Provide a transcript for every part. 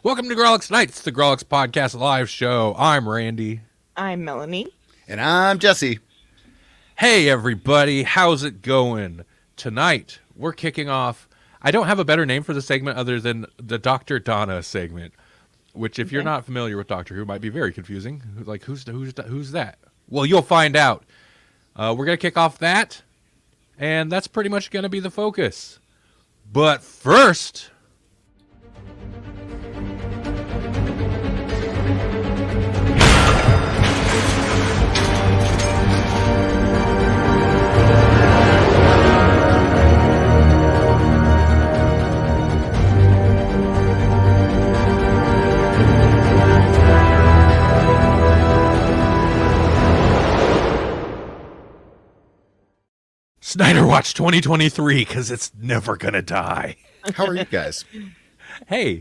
Welcome to Grawlix Nights, the Grawlix Podcast live show. I'm Randy. I'm Melanie. And I'm Jesse. Hey, everybody. How's it going? Tonight, we're kicking off. I don't have a better name for the segment other than the Dr. Donna segment, which, if you're not familiar with Doctor Who, might be very confusing. Like, who's that? Well, you'll find out. We're going to kick off that, and that's pretty much going to be the focus. But first... Snyder Watch 2023, because it's never going to die. How are you guys? Hey.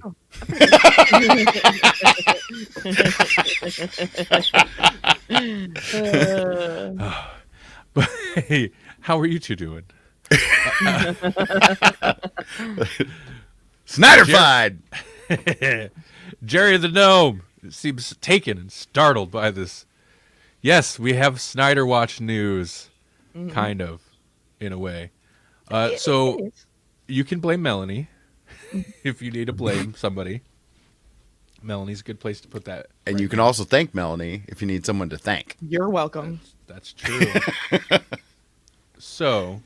But hey, how are you two doing? Snyderfied! Jerry the Gnome seems taken and startled by this. Yes, we have Snyder Watch news, kind of. In a way. So you can blame Melanie if you need to blame somebody. Melanie's a good place to put that. And you can also thank Melanie if you need someone to thank. You're welcome. That's true. So,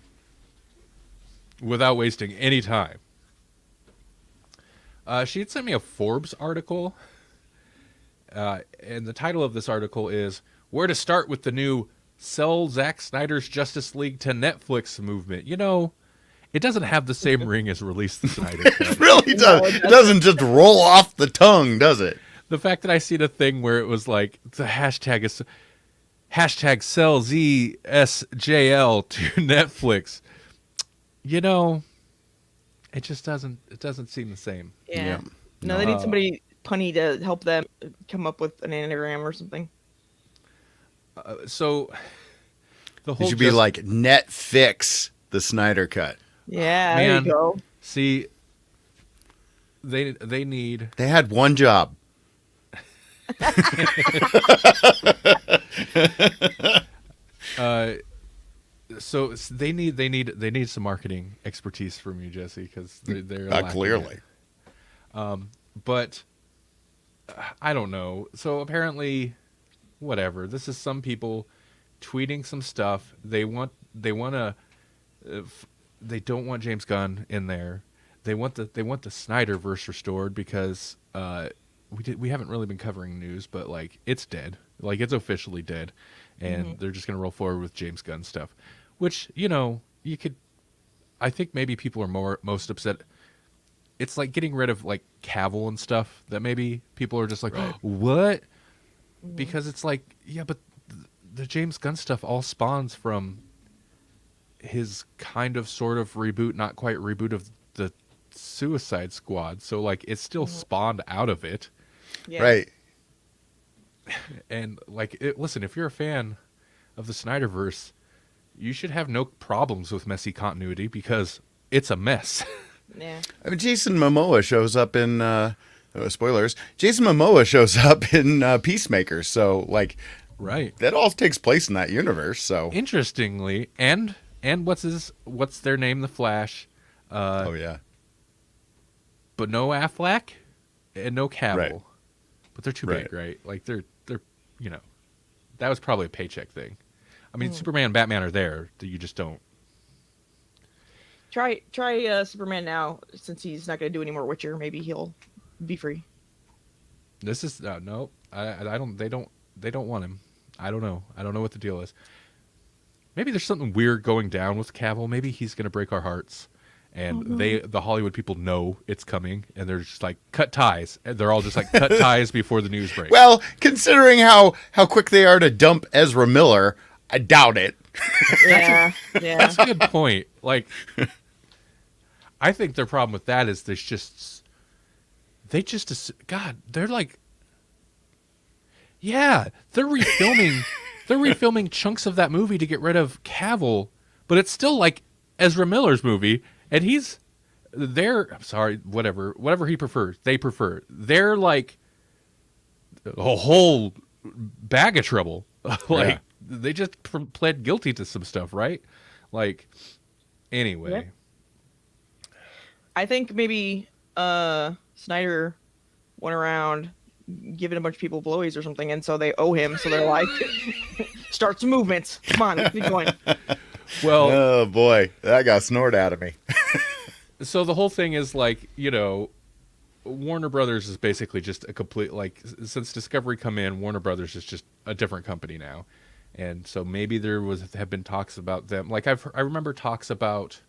without wasting any time, she had sent me a Forbes article. And the title of this article is Where to Start with the New Sell Zack Snyder's Justice League to Netflix movement. You know, it doesn't have the same ring as Release the Snyder Cut. It really does. No, it doesn't just roll off the tongue, does it? The fact that I seen a thing where it was like, the hashtag is hashtag sell ZSJL to Netflix. You know, it just doesn't seem the same. Yeah. No, they need somebody punny to help them come up with an anagram or something. So the whole it should be like Netflix the Snyder Cut. Yeah, Man, there you go. See, they need. They had one job. So they need some marketing expertise from you, Jesse, because they're Clearly. But I don't know. So apparently. Whatever. This is some people tweeting some stuff. They don't want James Gunn in there. They want the Snyderverse restored because we haven't really been covering news, but like it's dead. Like it's officially dead, and they're just gonna roll forward with James Gunn stuff, which you could. I think maybe people are most upset. It's like getting rid of like Cavill and stuff that maybe people are just like, what? Because it's like, yeah, but the James Gunn stuff all spawns from his kind of sort of reboot, not quite reboot of the Suicide Squad. So, like, it's still spawned out of it. Yeah. Right. And, like, listen, if you're a fan of the Snyderverse, you should have no problems with messy continuity because it's a mess. Yeah. I mean, Jason Momoa shows up in... spoilers. Jason Momoa shows up in Peacemaker, so like, right, that all takes place in that universe. So interestingly, and what's their name? The Flash. Oh yeah, but no Affleck and no Cavill. Right. But they're too big, right? Like they're that was probably a paycheck thing. I mean, Superman and Batman are there. You just don't. Try Superman now, since he's not going to do any more Witcher. Maybe he'll be free. This is no. I don't. They don't want him. I don't know. I don't know what the deal is. Maybe there's something weird going down with Cavill. Maybe he's going to break our hearts, and the Hollywood people know it's coming, and they're just like cut ties. And they're all just like cut ties before the news breaks. Well, considering how quick they are to dump Ezra Miller, I doubt it. Yeah. That's a good point. Like, I think their problem with that is they're like, yeah, they're refilming chunks of that movie to get rid of Cavill, but it's still like Ezra Miller's movie, and he's I'm sorry, whatever he prefers, they prefer. They're like a whole bag of trouble. Like Yeah. they just pled guilty to some stuff, right? Like anyway. Yep. I think maybe Snyder went around giving a bunch of people blowies or something, and so they owe him. So they're like, start some movements. Come on, let's get going. Well, Oh boy, that got snorted out of me. so the whole thing is like, Warner Brothers is basically just a complete, like, since Discovery come in, Warner Brothers is just a different company now. And so maybe there have been talks about them. Like I remember talks about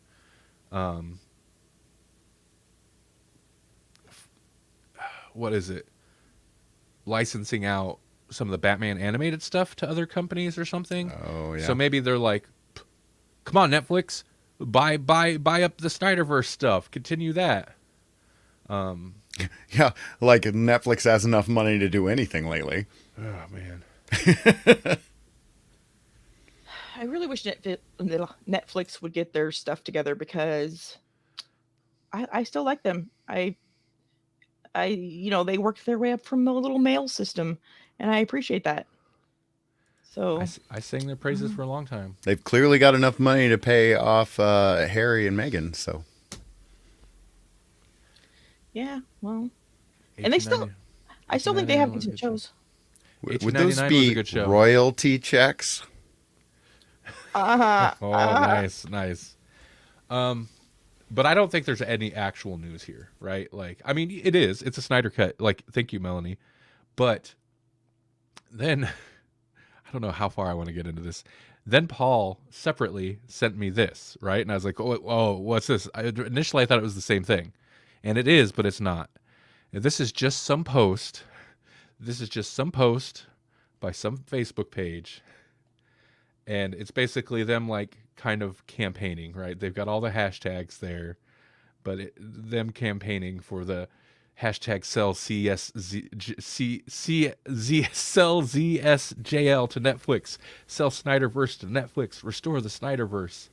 what is it? Licensing out some of the Batman animated stuff to other companies or something. Oh yeah. So maybe they're like, come on, Netflix, buy up the Snyderverse stuff. Continue that. Yeah, like Netflix has enough money to do anything lately. Oh man. I really wish Netflix would get their stuff together because I still like them. They worked their way up from a little mail system, and I appreciate that. So I sang their praises for a long time. They've clearly got enough money to pay off Harry and Meghan. So yeah, well, and I still think they have decent shows. would 1899 those was a be good show. royalty checks? Oh, nice. But I don't think there's any actual news here, right? Like, I mean, it's a Snyder cut. Like, thank you, Melanie. But then, I don't know how far I want to get into this. Then Paul separately sent me this, right? And I was like, oh, what's this? Initially, I thought it was the same thing. And it is, but it's not. And this is just some post. This is just some post by some Facebook page. And it's basically them, like, kind of campaigning, right? They've got all the hashtags there, but them campaigning for the hashtag sell sell ZSJL to Netflix, sell Snyderverse to Netflix, restore the Snyderverse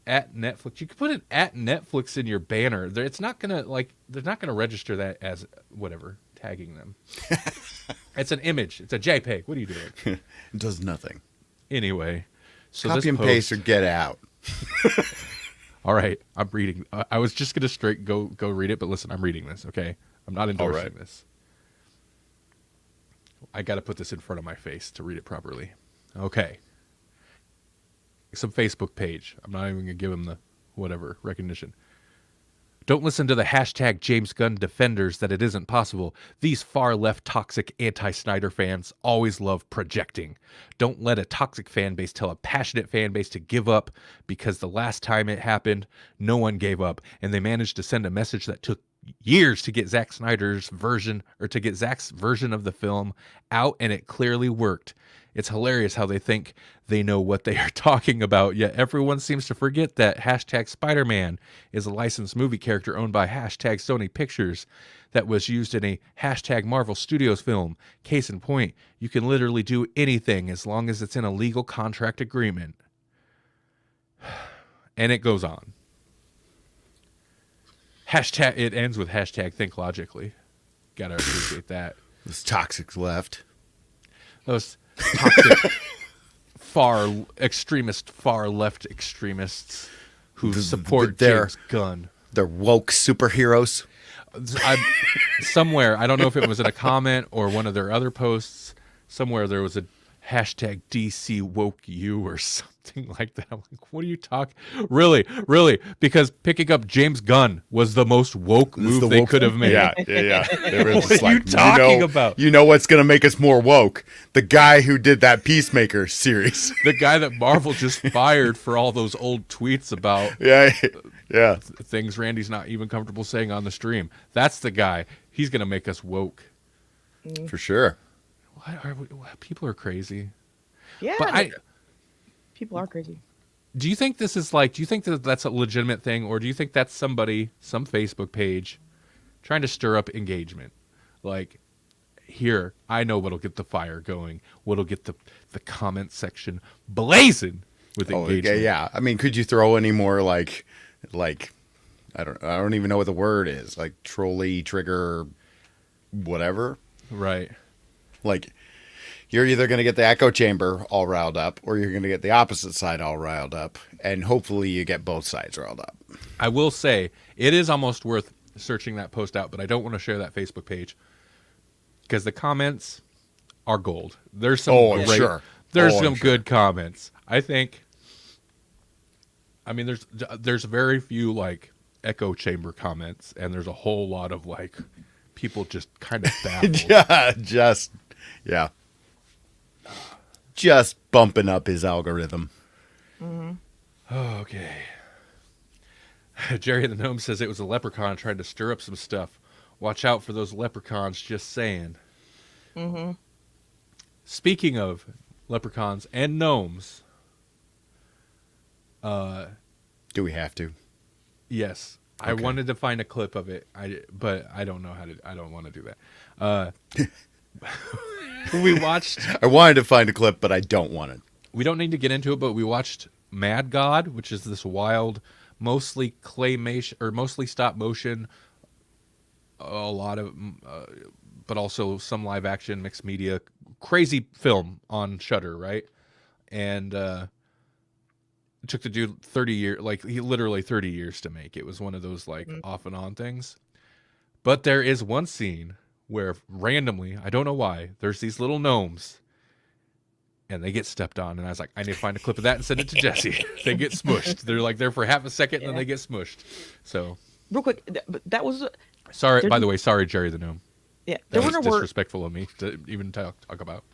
at Netflix. You could put an at Netflix in your banner. They're not gonna register that as whatever, tagging them. It's an image. It's a JPEG. What are you doing? It does nothing. Anyway, so Copy this and post, paste or get out. all right, I'm reading. I was just gonna straight go read it, but listen, I'm reading this. Okay, I'm not endorsing right. this. I got to put this in front of my face to read it properly. Okay, some Facebook page. I'm not even gonna give him the whatever recognition. Don't listen to the hashtag James Gunn defenders that it isn't possible. These far-left toxic anti-Snyder fans always love projecting. Don't let a toxic fan base tell a passionate fan base to give up, because the last time it happened, no one gave up, and they managed to send a message that took years to get Zack Snyder's version, or to get Zack's version of the film out, and it clearly worked. It's hilarious how they think they know what they are talking about, yet everyone seems to forget that hashtag Spider-Man is a licensed movie character owned by hashtag Sony Pictures that was used in a hashtag Marvel Studios film. Case in point, you can literally do anything as long as it's in a legal contract agreement. And it goes on. It ends with hashtag think logically. Gotta appreciate that. This toxic left. Those toxic, far left extremists who support James Gunn. They're woke superheroes. Somewhere, I don't know if it was in a comment or one of their other posts, somewhere there was a hashtag DC woke you or something like that. I'm like, what are you talking? Really? Because picking up James Gunn was the most woke move they could have made. Yeah. They were What just are you talking about? You know what's going to make us more woke? The guy who did that Peacemaker series. The guy that Marvel just fired for all those old tweets about Yeah. things Randy's not even comfortable saying on the stream. That's the guy. He's going to make us woke. For sure. People are crazy. Yeah, But people are crazy. do you think this is like, do you think that that's a legitimate thing, or do you think that's somebody, some Facebook page trying to stir up engagement? Like, here, I know what'll get the fire going, what'll get the comment section blazing with engagement. Yeah. I mean, could you throw any more like I don't even know what the word is. Like trolley trigger, whatever. Right. Like you're either going to get the echo chamber all riled up, or you're going to get the opposite side all riled up, and hopefully you get both sides riled up. I will say it is almost worth searching that post out, but I don't want to share that Facebook page because the comments are gold. There's some there's some good comments. I think. I mean, there's very few like echo chamber comments, and there's a whole lot of like people just kind of baffled. Yeah, just bumping up his algorithm. Mm-hmm. Oh, okay. Jerry the Gnome says it was a leprechaun trying to stir up some stuff. Watch out for those leprechauns, just saying. Mm-hmm. Speaking of leprechauns and gnomes. Do we have to? Yes. Okay. I wanted to find a clip of it, but I don't know how to. I don't want to do that. We watched. I wanted to find a clip, but I don't want it. We don't need to get into it, but we watched Mad God, which is this wild, mostly claymation or mostly stop motion, a lot of, but also some live action, mixed media, crazy film on Shudder, right? And it took the dude 30 years, like he literally 30 years to make. It was one of those like off and on things. But there is one scene where randomly, I don't know why, there's these little gnomes and they get stepped on. And I was like, I need to find a clip of that and send it to Jesse. They get smushed. They're like there for half a second and then they get smushed. So Real quick, that was... Sorry, by the way, sorry, Jerry the Gnome. Yeah, That was disrespectful of me to even talk about.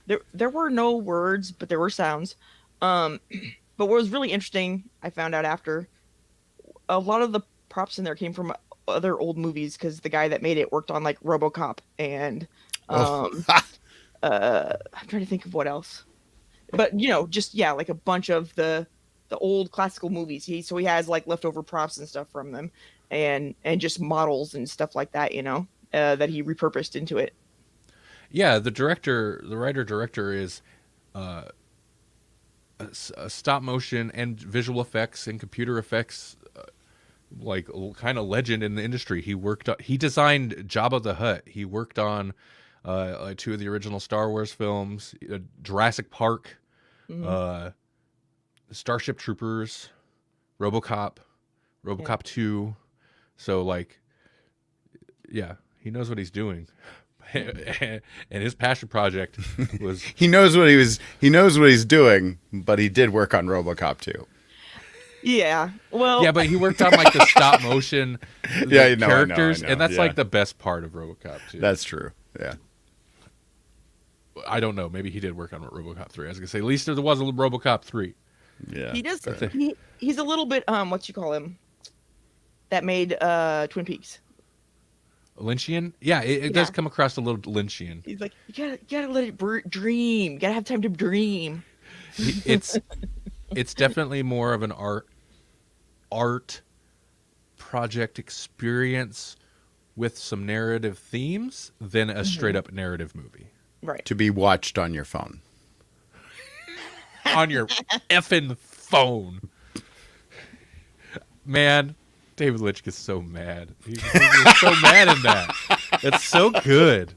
There were no words, but there were sounds. But what was really interesting, I found out after, a lot of the props in there came from other old movies because the guy that made it worked on like RoboCop and I'm trying to think of what else. But just like a bunch of the old classical movies. He has like leftover props and stuff from them, and just models and stuff like that. That he repurposed into it. Yeah, the writer-director is a stop motion and visual effects and computer effects, like kind of legend in the industry. He designed Jabba the Hutt. He worked on 2 of the original Star Wars films, Jurassic Park, Starship Troopers, RoboCop 2. So like, yeah, he knows what he's doing. And his passion project was he knows what he's doing, but he did work on RoboCop too. Yeah. Well, yeah, but he worked on like the stop motion characters, I know. And that's like the best part of RoboCop 2. That's true. Yeah. I don't know. Maybe he did work on RoboCop 3. I was gonna say at least there was a RoboCop 3. Yeah. He does. He's a little bit what you call him. That made Twin Peaks. Lynchian? Yeah, it does come across a little Lynchian. He's like, you gotta let it dream. You gotta have time to dream. It's definitely more of an art project experience with some narrative themes than a straight up narrative movie. Right. To be watched on your phone. On your effing phone. Man, David Lynch gets so mad. He's so mad in that. It's so good.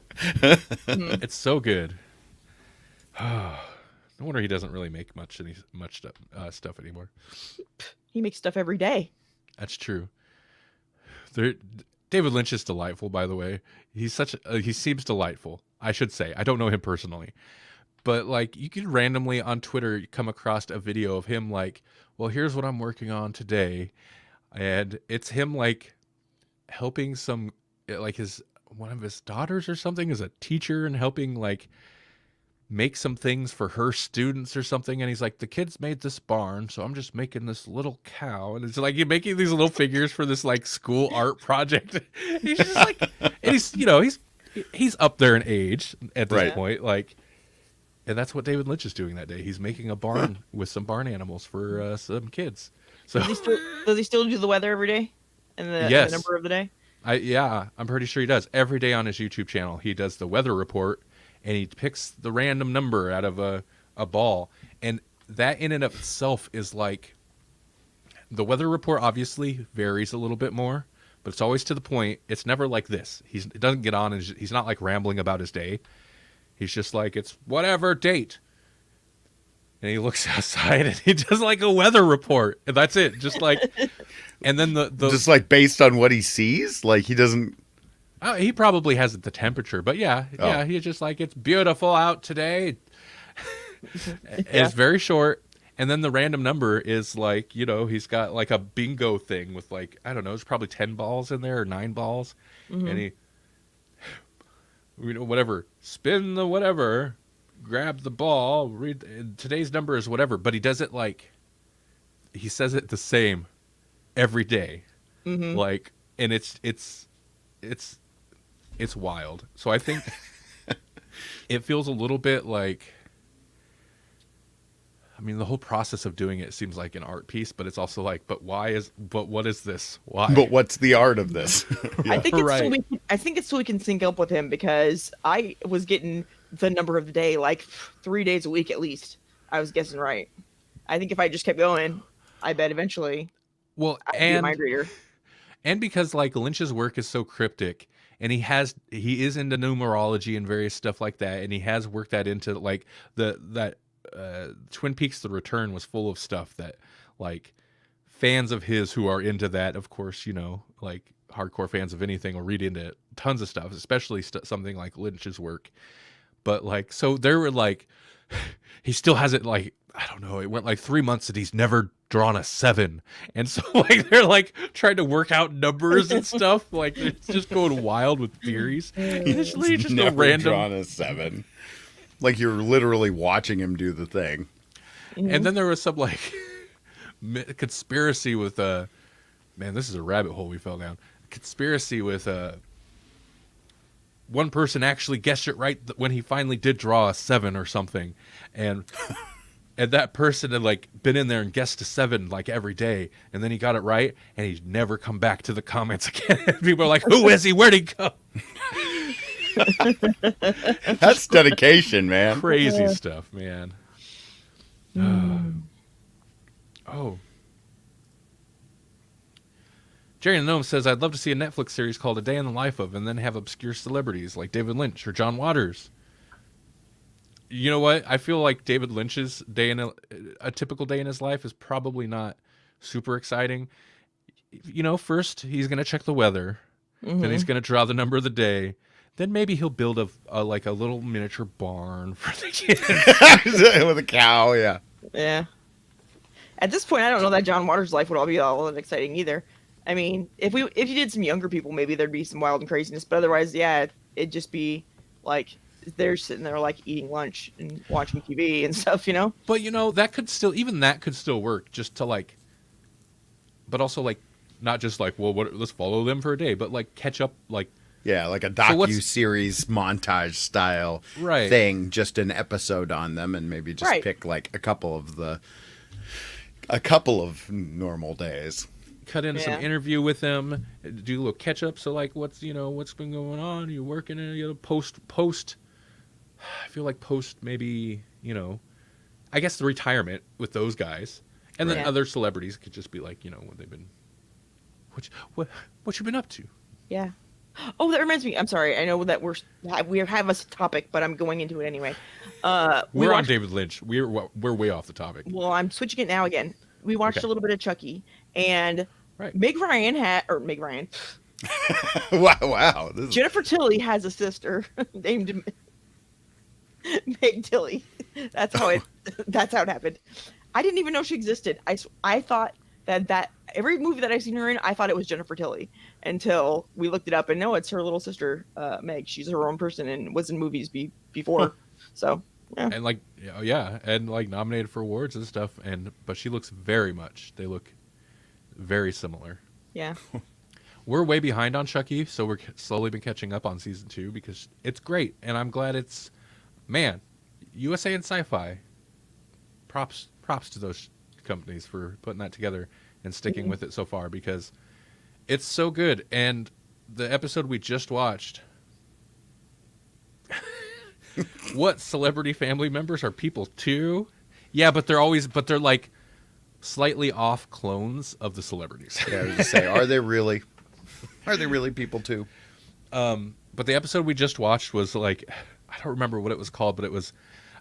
It's so good. No wonder he doesn't really make much stuff anymore. He makes stuff every day. That's true. David Lynch is delightful, by the way. He seems delightful. I should say. I don't know him personally. But like you could randomly on Twitter come across a video of him like, well, here's what I'm working on today. And it's him like helping one of his daughters or something is a teacher and helping like make some things for her students or something. And he's like, the kids made this barn, so I'm just making this little cow. And it's like you're making these little figures for this like school art project. He's just like, and he's up there in age at this point, like. And that's what David Lynch is doing that day. He's making a barn with some barn animals for some kids. So does he still do the weather every day? And the number of the day? I'm pretty sure he does. Every day on his YouTube channel, he does the weather report, and he picks the random number out of a ball. And that in and of itself is like The weather report obviously varies a little bit more, but it's always to the point. It's never like this. It doesn't get on, and he's not like rambling about his day. He's just like, it's whatever date. And he looks outside and he does like a weather report. And that's it. Just like, and then the Just like based on what he sees, like he doesn't. he probably has the temperature, but yeah, he's just like, it's beautiful out today. It's very short. And then the random number is like, he's got like a bingo thing with like, I don't know, there's probably 10 balls in there or 9 balls. And he, whatever, spin the whatever, grab the ball, read today's number is whatever. But he does it like, he says it the same every day. Like, and it's wild. So I think it feels a little bit like, I mean, the whole process of doing it seems like an art piece, but it's also like, but what is this? Why? But what's the art of this? I think it's so we can sync up with him, because I was getting the number of the day like 3 days a week at least. I was guessing right. I think if I just kept going, I bet eventually. Well, I'd be a mind reader. And because like Lynch's work is so cryptic, and he is into numerology and various stuff like that, and he has worked that into like that Twin Peaks: The Return was full of stuff that like fans of his who are into that, of course, like hardcore fans of anything will read into tons of stuff, especially something like Lynch's work. But like, so there were like, he still hasn't, like, I don't know, it went like 3 months that he's never drawn a 7. And so like they're like trying to work out numbers and stuff. Like it's just going wild with theories. He's just never a random drawn a 7. Like you're literally watching him do the thing. And then there was some like conspiracy with man, this is a rabbit hole we fell down. Conspiracy with one person actually guessed it right when he finally did draw a 7 or something, and that person had like been in there and guessed a 7 like every day, and then he got it right, and he's never come back to the comments again. People are like, "Who is he? Where'd he go?" That's dedication, man. Crazy stuff, man. Oh. Jerry and the Gnome says, I'd love to see a Netflix series called A Day in the Life of, and then have obscure celebrities like David Lynch or John Waters. You know what? I feel like David Lynch's day in a typical day in his life is probably not super exciting. First he's going to check the weather. Then he's going to draw the number of the day. Then maybe he'll build a little miniature barn for the kids. With a cow, yeah. Yeah. At this point, I don't know that John Waters' life would all be all that exciting either. I mean, if you did some younger people, maybe there'd be some wild and craziness. But otherwise, yeah, it'd just be like they're sitting there like eating lunch and watching TV and stuff, But that could still work, just to like, but also like not just like, well, let's follow them for a day, but like catch up, like. Yeah, like a docu-series montage style thing, just an episode on them, and maybe just pick like a couple of normal days. Cut in some interview with them, do a little catch up. So like, what's been going on? You working in post? I feel like post maybe I guess the retirement with those guys, and then other celebrities could just be like what they've been, what you been up to? Yeah. Oh, that reminds me. I'm sorry. I know that we have a topic, but I'm going into it anyway. We're on David Lynch. We're way off the topic. Well, I'm switching it now again. We watched a little bit of Chucky, and Meg Ryan. Wow. Jennifer Tilly has a sister named Meg Tilly. That's how it happened. I didn't even know she existed. I thought that every movie that I've seen her in, I thought it was Jennifer Tilly until we looked it up, and no, it's her little sister, Meg. She's her own person and was in movies before. So, yeah. And like, and like nominated for awards and stuff. But she looks they look very similar. Yeah. We're way behind on Chucky, so we're slowly been catching up on season 2 because it's great, and I'm glad USA and Sci-Fi. Props to those companies for putting that together and sticking with it so far, because it's so good. And the episode we just watched, what celebrity family members are people too? Yeah, but they're like slightly off clones of the celebrities. Yeah, I was gonna say, are they really? Are they really people too? But the episode we just watched was like, I don't remember what it was called, but it was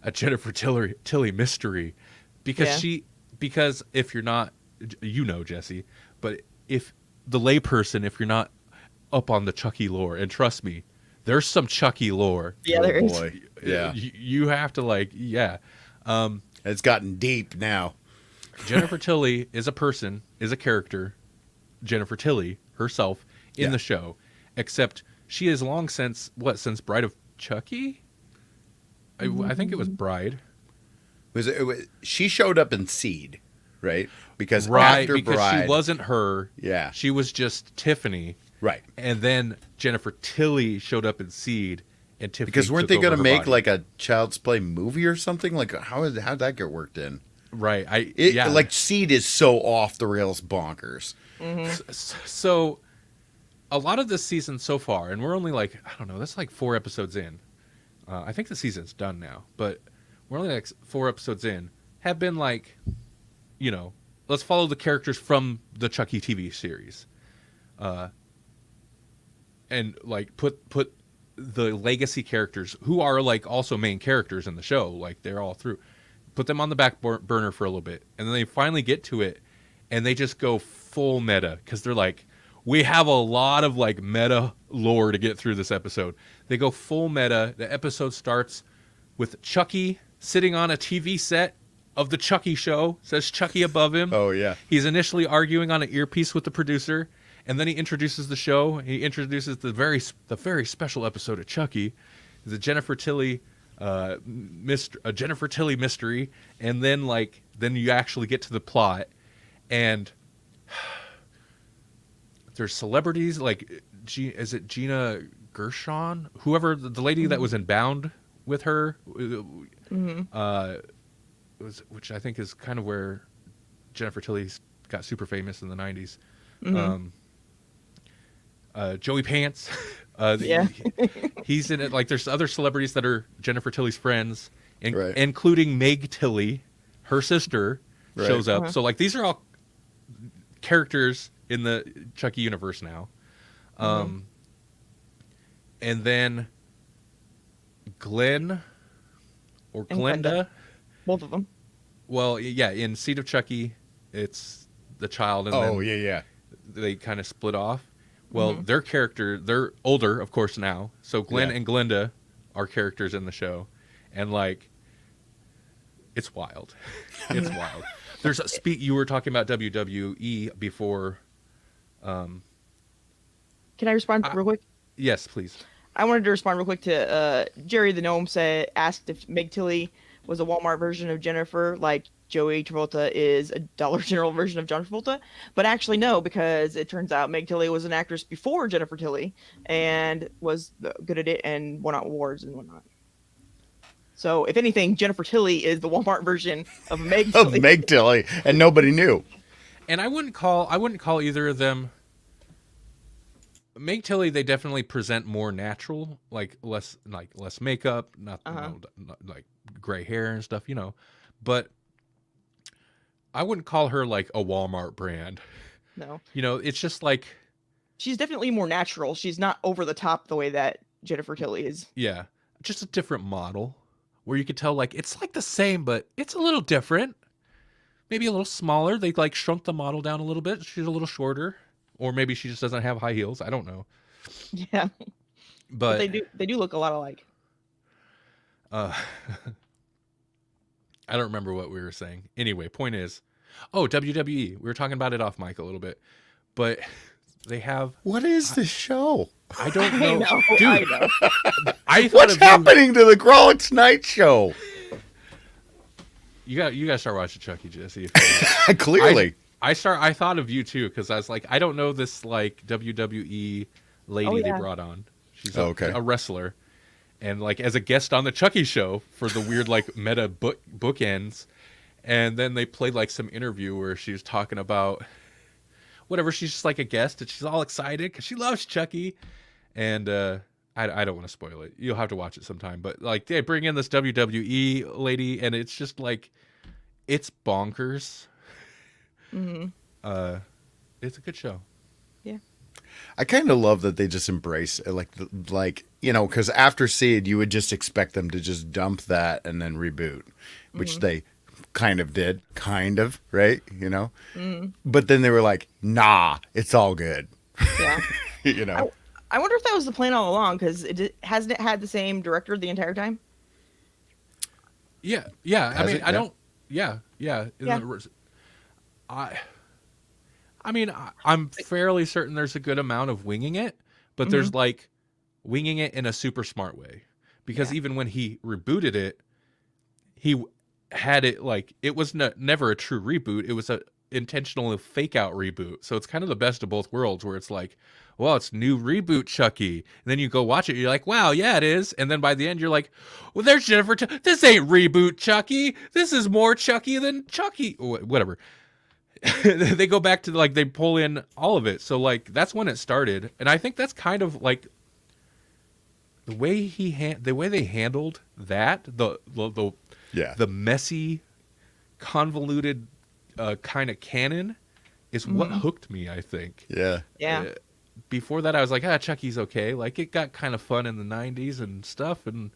a Jennifer Tilly mystery, because Yeah. because if you're not, Jesse, but if the layperson, if you're not up on the Chucky lore, and trust me, there's some Chucky lore. Yeah, there is. Boy. Yeah. You have to like, yeah. It's gotten deep now. Jennifer Tilly is a person, is a character, Jennifer Tilly herself in the show, except she is long since Bride of Chucky? I think it was Bride. She showed up in Seed, right? Because Right, after because Bride, she wasn't her. Yeah. She was just Tiffany. right. And then Jennifer Tilly showed up in Seed, and Tiffany Because weren't took they over going to her make body. like a Child's Play movie or something? Like how'd that get worked in? Right. Like Seed is so off the rails bonkers. So a lot of this season so far, and we're only like, I don't know, that's like 4 episodes in. I think the season's done now, but we're only like 4 episodes in, have been like, let's follow the characters from the Chucky TV series. And like put the legacy characters who are like also main characters in the show, like they're all through, put them on the back burner for a little bit, and then they finally get to it, and they just go full meta, because they're like, we have a lot of like meta lore to get through this episode. They go full meta. The episode starts with Chucky sitting on a TV set of the Chucky show, says Chucky above him. Oh yeah. He's initially arguing on an earpiece with the producer, and then he introduces the show. He introduces the very special episode of Chucky, the Jennifer Tilly Jennifer Tilly mystery, and then you actually get to the plot, and there's celebrities like is it Gina Gershon, whoever the lady that was in Bound with her, which I think is kind of where Jennifer Tilly got super famous in the 90s. Joey Pants, he's in it. Like there's other celebrities that are Jennifer Tilly's friends, including Meg Tilly, her sister, shows up. So like these are all characters in the Chucky universe now. And then Glenn or Glenda. Both of them. Well, yeah, in Seed of Chucky, it's the child, and then they kind of split off. Well, their character, they're older, of course, now. So Glenn and Glenda are characters in the show, and like, it's wild. It's wild. There's you were talking about WWE before. Can I respond real quick? Yes, please. I wanted to respond real quick to Jerry the Gnome asked if Meg Tilly was a Walmart version of Jennifer, like Joey Travolta is a Dollar General version of John Travolta. But actually, no, because it turns out Meg Tilly was an actress before Jennifer Tilly and was good at it and won awards and whatnot. So, if anything, Jennifer Tilly is the Walmart version of Meg Tilly. Of Meg Tilly, and nobody knew. And I wouldn't call either of them. Meg Tilly, they definitely present more natural, like less makeup, not like gray hair and stuff, But I wouldn't call her like a Walmart brand. No. It's just like, she's definitely more natural. She's not over the top the way that Jennifer Tilly is. Yeah, just a different model where you could tell like it's like the same, but it's a little different. Maybe a little smaller. They like shrunk the model down a little bit. She's a little shorter. Or maybe she just doesn't have high heels. I don't know. Yeah. But they do look a lot alike. I don't remember what we were saying. Anyway, point is, WWE. We were talking about it off mic a little bit. But they have... What is this show? I don't know. Dude, I know. What's happening to the Grawlix Night Show? You got to start watching Chucky, Jesse. Clearly. I thought of you too, because I was like, I don't know this like WWE lady they brought on. She's a wrestler, and like as a guest on the Chucky show for the weird like meta bookends, and then they played like some interview where she was talking about whatever. She's just like a guest, and she's all excited because she loves Chucky, and I don't want to spoil it. You'll have to watch it sometime. But like they bring in this WWE lady, and it's just like it's bonkers. Mm-hmm. It's a good show. Yeah. I kind of love that they just embrace it, like because after Seed, you would just expect them to just dump that and then reboot, which Mm-hmm. they kind of did, right? Mm-hmm. But then they were like, nah, it's all good. Yeah. you I, know? I wonder if that was the plan all along, because hasn't it had the same director the entire time? Yeah, yeah. I Has mean, it? I Yeah. don't. Yeah, yeah. Yeah. I. I mean, I'm fairly certain there's a good amount of winging it, but Mm-hmm. there's like winging it in a super smart way. Because Yeah. even when he rebooted it, he had it like it was never a true reboot. It was a intentional fake out reboot. So it's kind of the best of both worlds, where it's like, well, it's new reboot Chucky, and then you go watch it, you're like, wow, yeah, it is. And then by the end, you're like, well, there's Jennifer. This ain't reboot Chucky. This is more Chucky than Chucky. Whatever. They go back to like they pull in all of it. So like that's when it started, and I think that's kind of like the way the way they handled that Yeah. the messy, convoluted kind of canon is what Mm-hmm. hooked me. I think. Yeah. Yeah. Before that, I was like, Chucky's okay. Like it got kind of fun in the '90s and stuff, and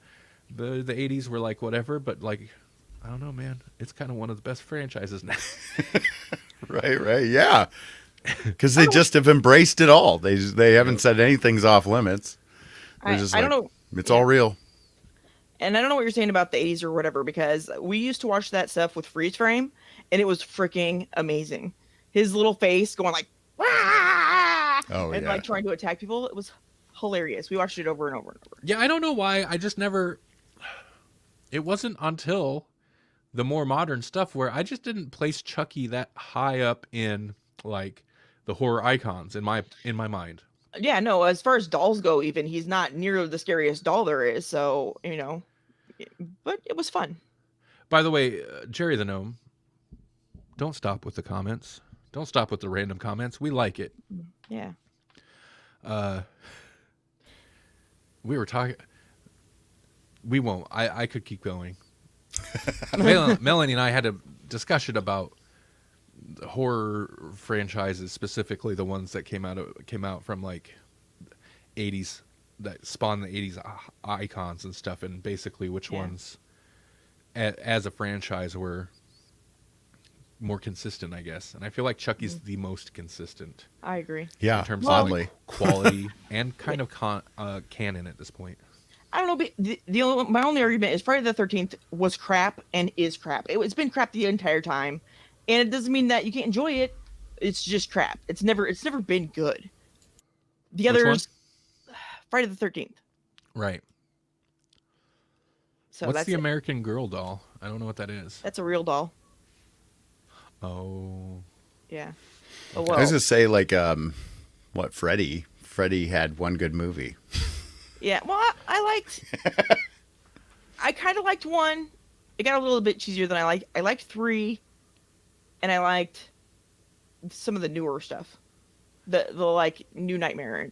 the '80s were like whatever. But like, I don't know, man. It's kind of one of the best franchises now. Right. Yeah. Because they just have embraced it all. They haven't said anything's off limits. They're just I like, don't know. it's all real. And I don't know what you're saying about the 80s or whatever, because we used to watch that stuff with freeze frame, and it was freaking amazing. His little face going like, "Wah!" Oh, and yeah. like trying to attack people. It was hilarious. We watched it over and over and over. Yeah, I don't know why. I just never. It wasn't until the more modern stuff where I just didn't place Chucky that high up in like the horror icons in my mind. Yeah, no, as far as dolls go, even he's not near the scariest doll there is. So, but it was fun. By the way, Jerry the Gnome, don't stop with the comments. Don't stop with the random comments. We like it. Yeah. We were talking. We won't. I could keep going. Melanie and I had a discussion about the horror franchises, specifically the ones that came out from like 80s, that spawned the 80s icons and stuff, and basically which Yeah. ones as a franchise were more consistent, I guess. And I feel like Chucky's the most consistent I agree. Yeah. in terms Oddly. of like, quality and kind of canon at this point. I don't know. But my only argument is Friday the 13th was crap and is crap. It's been crap the entire time, and it doesn't mean that you can't enjoy it. It's just crap. It's never been good. The Which one? others, Friday the 13th. Right. So What's that's the it. American Girl doll? I don't know what that is. That's a real doll. Oh. Yeah. Oh I well. was going to say, like, what, Freddy? Freddy had one good movie. Yeah. Well, I liked. I kind of liked one. It got a little bit cheesier than I liked. I liked 3, and I liked some of the newer stuff. The like New Nightmare.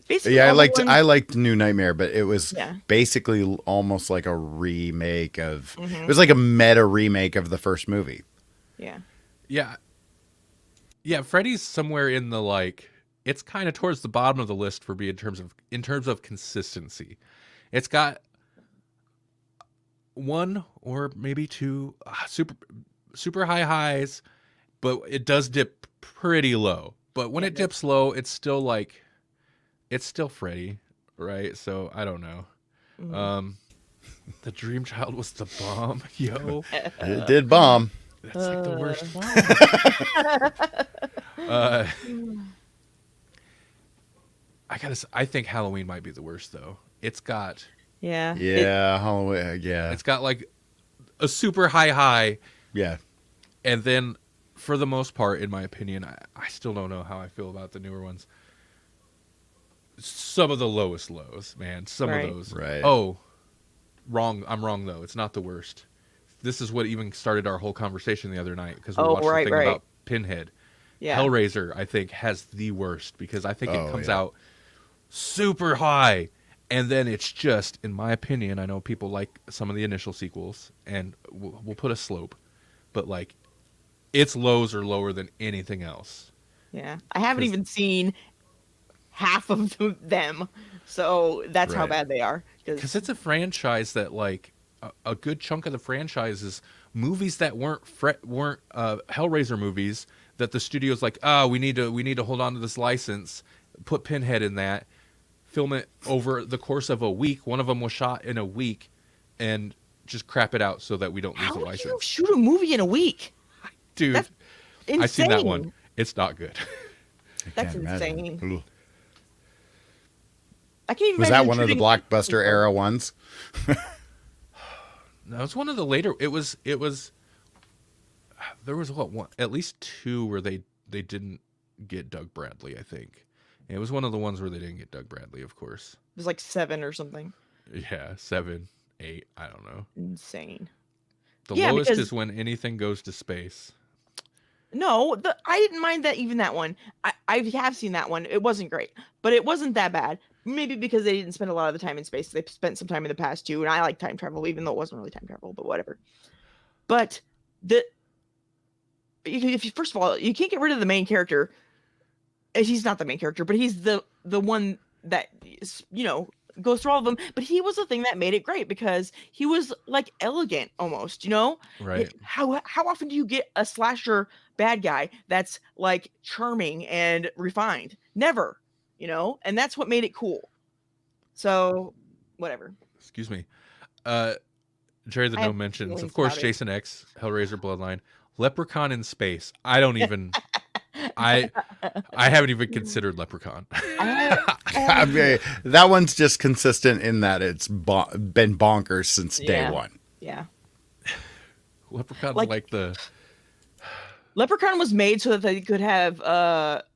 Basically, Yeah, all the ones- I liked New Nightmare, but it was Yeah. basically almost like a remake of. Mhm. It was like a meta remake of the first movie. Yeah. Yeah. Yeah, Freddy's somewhere in the like it's kind of towards the bottom of the list for me in terms of consistency. It's got one or maybe two super high highs, but it does dip pretty low. But when Yeah, it dips low, it's still like it's still Freddy, right? So I don't know. Mhm. The Dream Child was the bomb, yo. It did bomb. That's like the worst one. I think Halloween might be the worst though. It's got Yeah. Yeah, Halloween. Yeah, it's got like a super high, yeah. and then for the most part, in my opinion, I still don't know how I feel about the newer ones. Some of the lowest lows, man. Some Right. of those. Right. Oh, wrong. I'm wrong though. It's not the worst. This is what even started our whole conversation the other night because we Oh, watched right, the thing right. about Pinhead. Yeah. Hellraiser, I think, has the worst because I think Oh, it comes yeah. out super high, and then it's just, in my opinion, I know people like some of the initial sequels, and we'll put a slope, but like its lows are lower than anything else. Yeah, I haven't 'Cause- even seen half of them, so that's how Right. bad they are. Because it's a franchise that, like, a good chunk of the franchise is movies that weren't Hellraiser movies that the studio's like, we need to hold on to this license, put Pinhead in that, film it over the course of a week. One of them was shot in a week, and just crap it out so that we don't lose How the do you license. shoot a movie in a week? Dude, That's insane. I've seen that one. It's not good. That's Can't imagine. insane. Ugh. I can't even. Was that imagine one of the shooting- blockbuster era ones? No, it's one of the later. It was. There was at least two where they didn't get Doug Bradley. I think it was one of the ones where they didn't get Doug Bradley. Of course. It was like 7 or something. Yeah, 7, 8. I don't know. Insane. The Yeah, lowest because- is when anything goes to space. No, I didn't mind that one. I have seen that one. It wasn't great, but it wasn't that bad. Maybe because they didn't spend a lot of the time in space. They spent some time in the past too, and I like time travel, even though it wasn't really time travel, but whatever. But if you, first of all, you can't get rid of the main character. He's not the main character, but he's the one that goes through all of them. But he was the thing that made it great because he was like elegant almost, Right. How often do you get a slasher bad guy that's like charming and refined? Never, and that's what made it cool. So, whatever. Excuse me. Jerry the I Gnome have mentions, feelings of course, about it. Jason X, Hellraiser Bloodline, Leprechaun in Space. I don't even. I haven't even considered Leprechaun. I mean, that one's just consistent in that it's been bonkers since day Yeah. one. Yeah. Leprechaun's Like- like the. Leprechaun was made so that they could have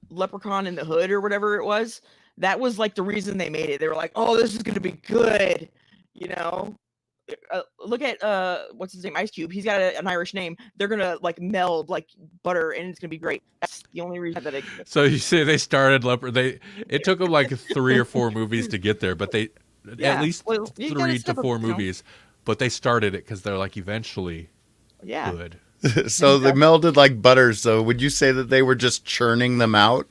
Leprechaun in the Hood or whatever it was. That was like the reason they made it. They were like, "Oh, this is gonna be good," Look at what's his name, Ice Cube. He's got an Irish name. They're gonna like meld like butter, and it's gonna be great. That's the only reason that it. So you say they started It took them like 3 or 4 movies to get there, but they Yeah, at least well, you gotta 3 to step up, 4 movies. But they started it because they're like eventually Yeah. good. So they melded like butter. So would you say that they were just churning them out?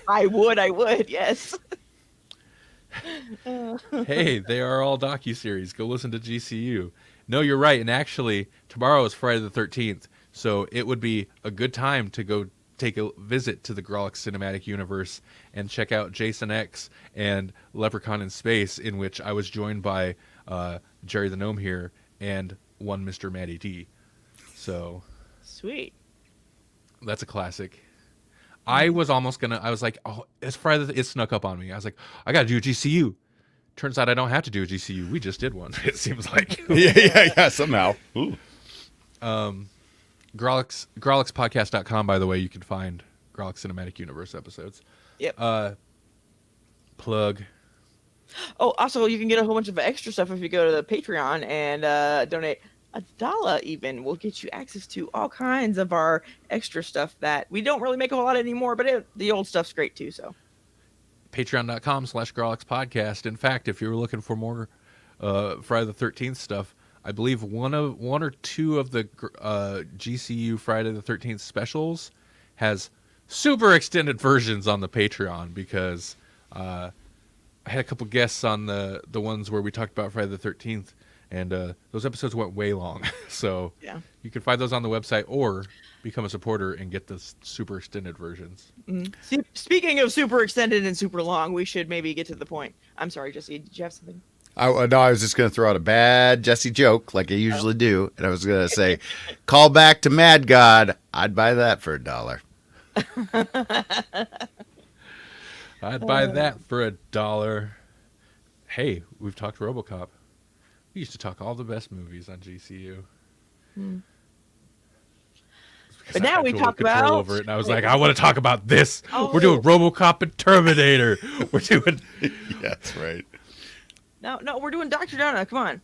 I would, yes. Hey, they are all docuseries. Go listen to GCU. No, you're right. And actually, tomorrow is Friday the 13th, so it would be a good time to go take a visit to the Grawlix cinematic universe and check out Jason X and Leprechaun in Space, in which I was joined by Jerry the Gnome here and one Mr. Matty D. So Sweet. that's a classic. I was like, oh, it's Friday. It snuck up on me. I was like, I got to do a GCU. Turns out I don't have to do a GCU. We just did one. It seems like. yeah, somehow. Ooh. Grawlixpodcast.com, by the way, you can find Grawlix Cinematic Universe episodes. Yep. Plug. Oh, also, you can get a whole bunch of extra stuff if you go to the Patreon and donate $1 even. Will get you access to all kinds of our extra stuff that we don't really make a whole lot anymore, but the old stuff's great too. So Patreon.com/GrawlixPodcast. In fact, if you're looking for more Friday the 13th stuff, I believe one or two of the GCU Friday the 13th specials has super extended versions on the Patreon because I had a couple guests on the ones where we talked about Friday the 13th, and those episodes went way long. So yeah. you can find those on the website or become a supporter and get the super extended versions. See, speaking of super extended and super long, we should maybe get to the point. I'm sorry, Jesse. Did you have something? No, I was just going to throw out a bad Jesse joke like I usually do. And I was going to say, call back to Mad God. I'd buy that for $1. I'd buy that for $1. Hey, we've talked RoboCop. We used to talk all the best movies on GCU. But now we talk control about over it, and I was like, I want to talk about this. Oh. We're doing RoboCop and Terminator. We're doing. Yeah, that's right. No, we're doing Dr. Donna. Come on.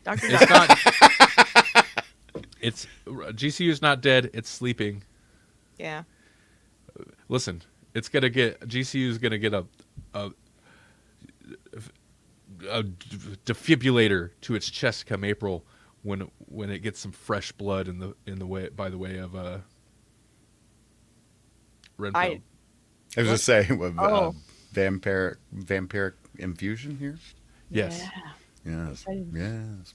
Dr. It's Donna. not. It's GCU's not dead. It's sleeping. Yeah. Listen, it's gonna get GCU's gonna get a defibrillator to its chest come April when it gets some fresh blood in the way by the way of Renfield. I was just saying with Oh. vampiric infusion here. Yes. Yeah. Yes. Yes.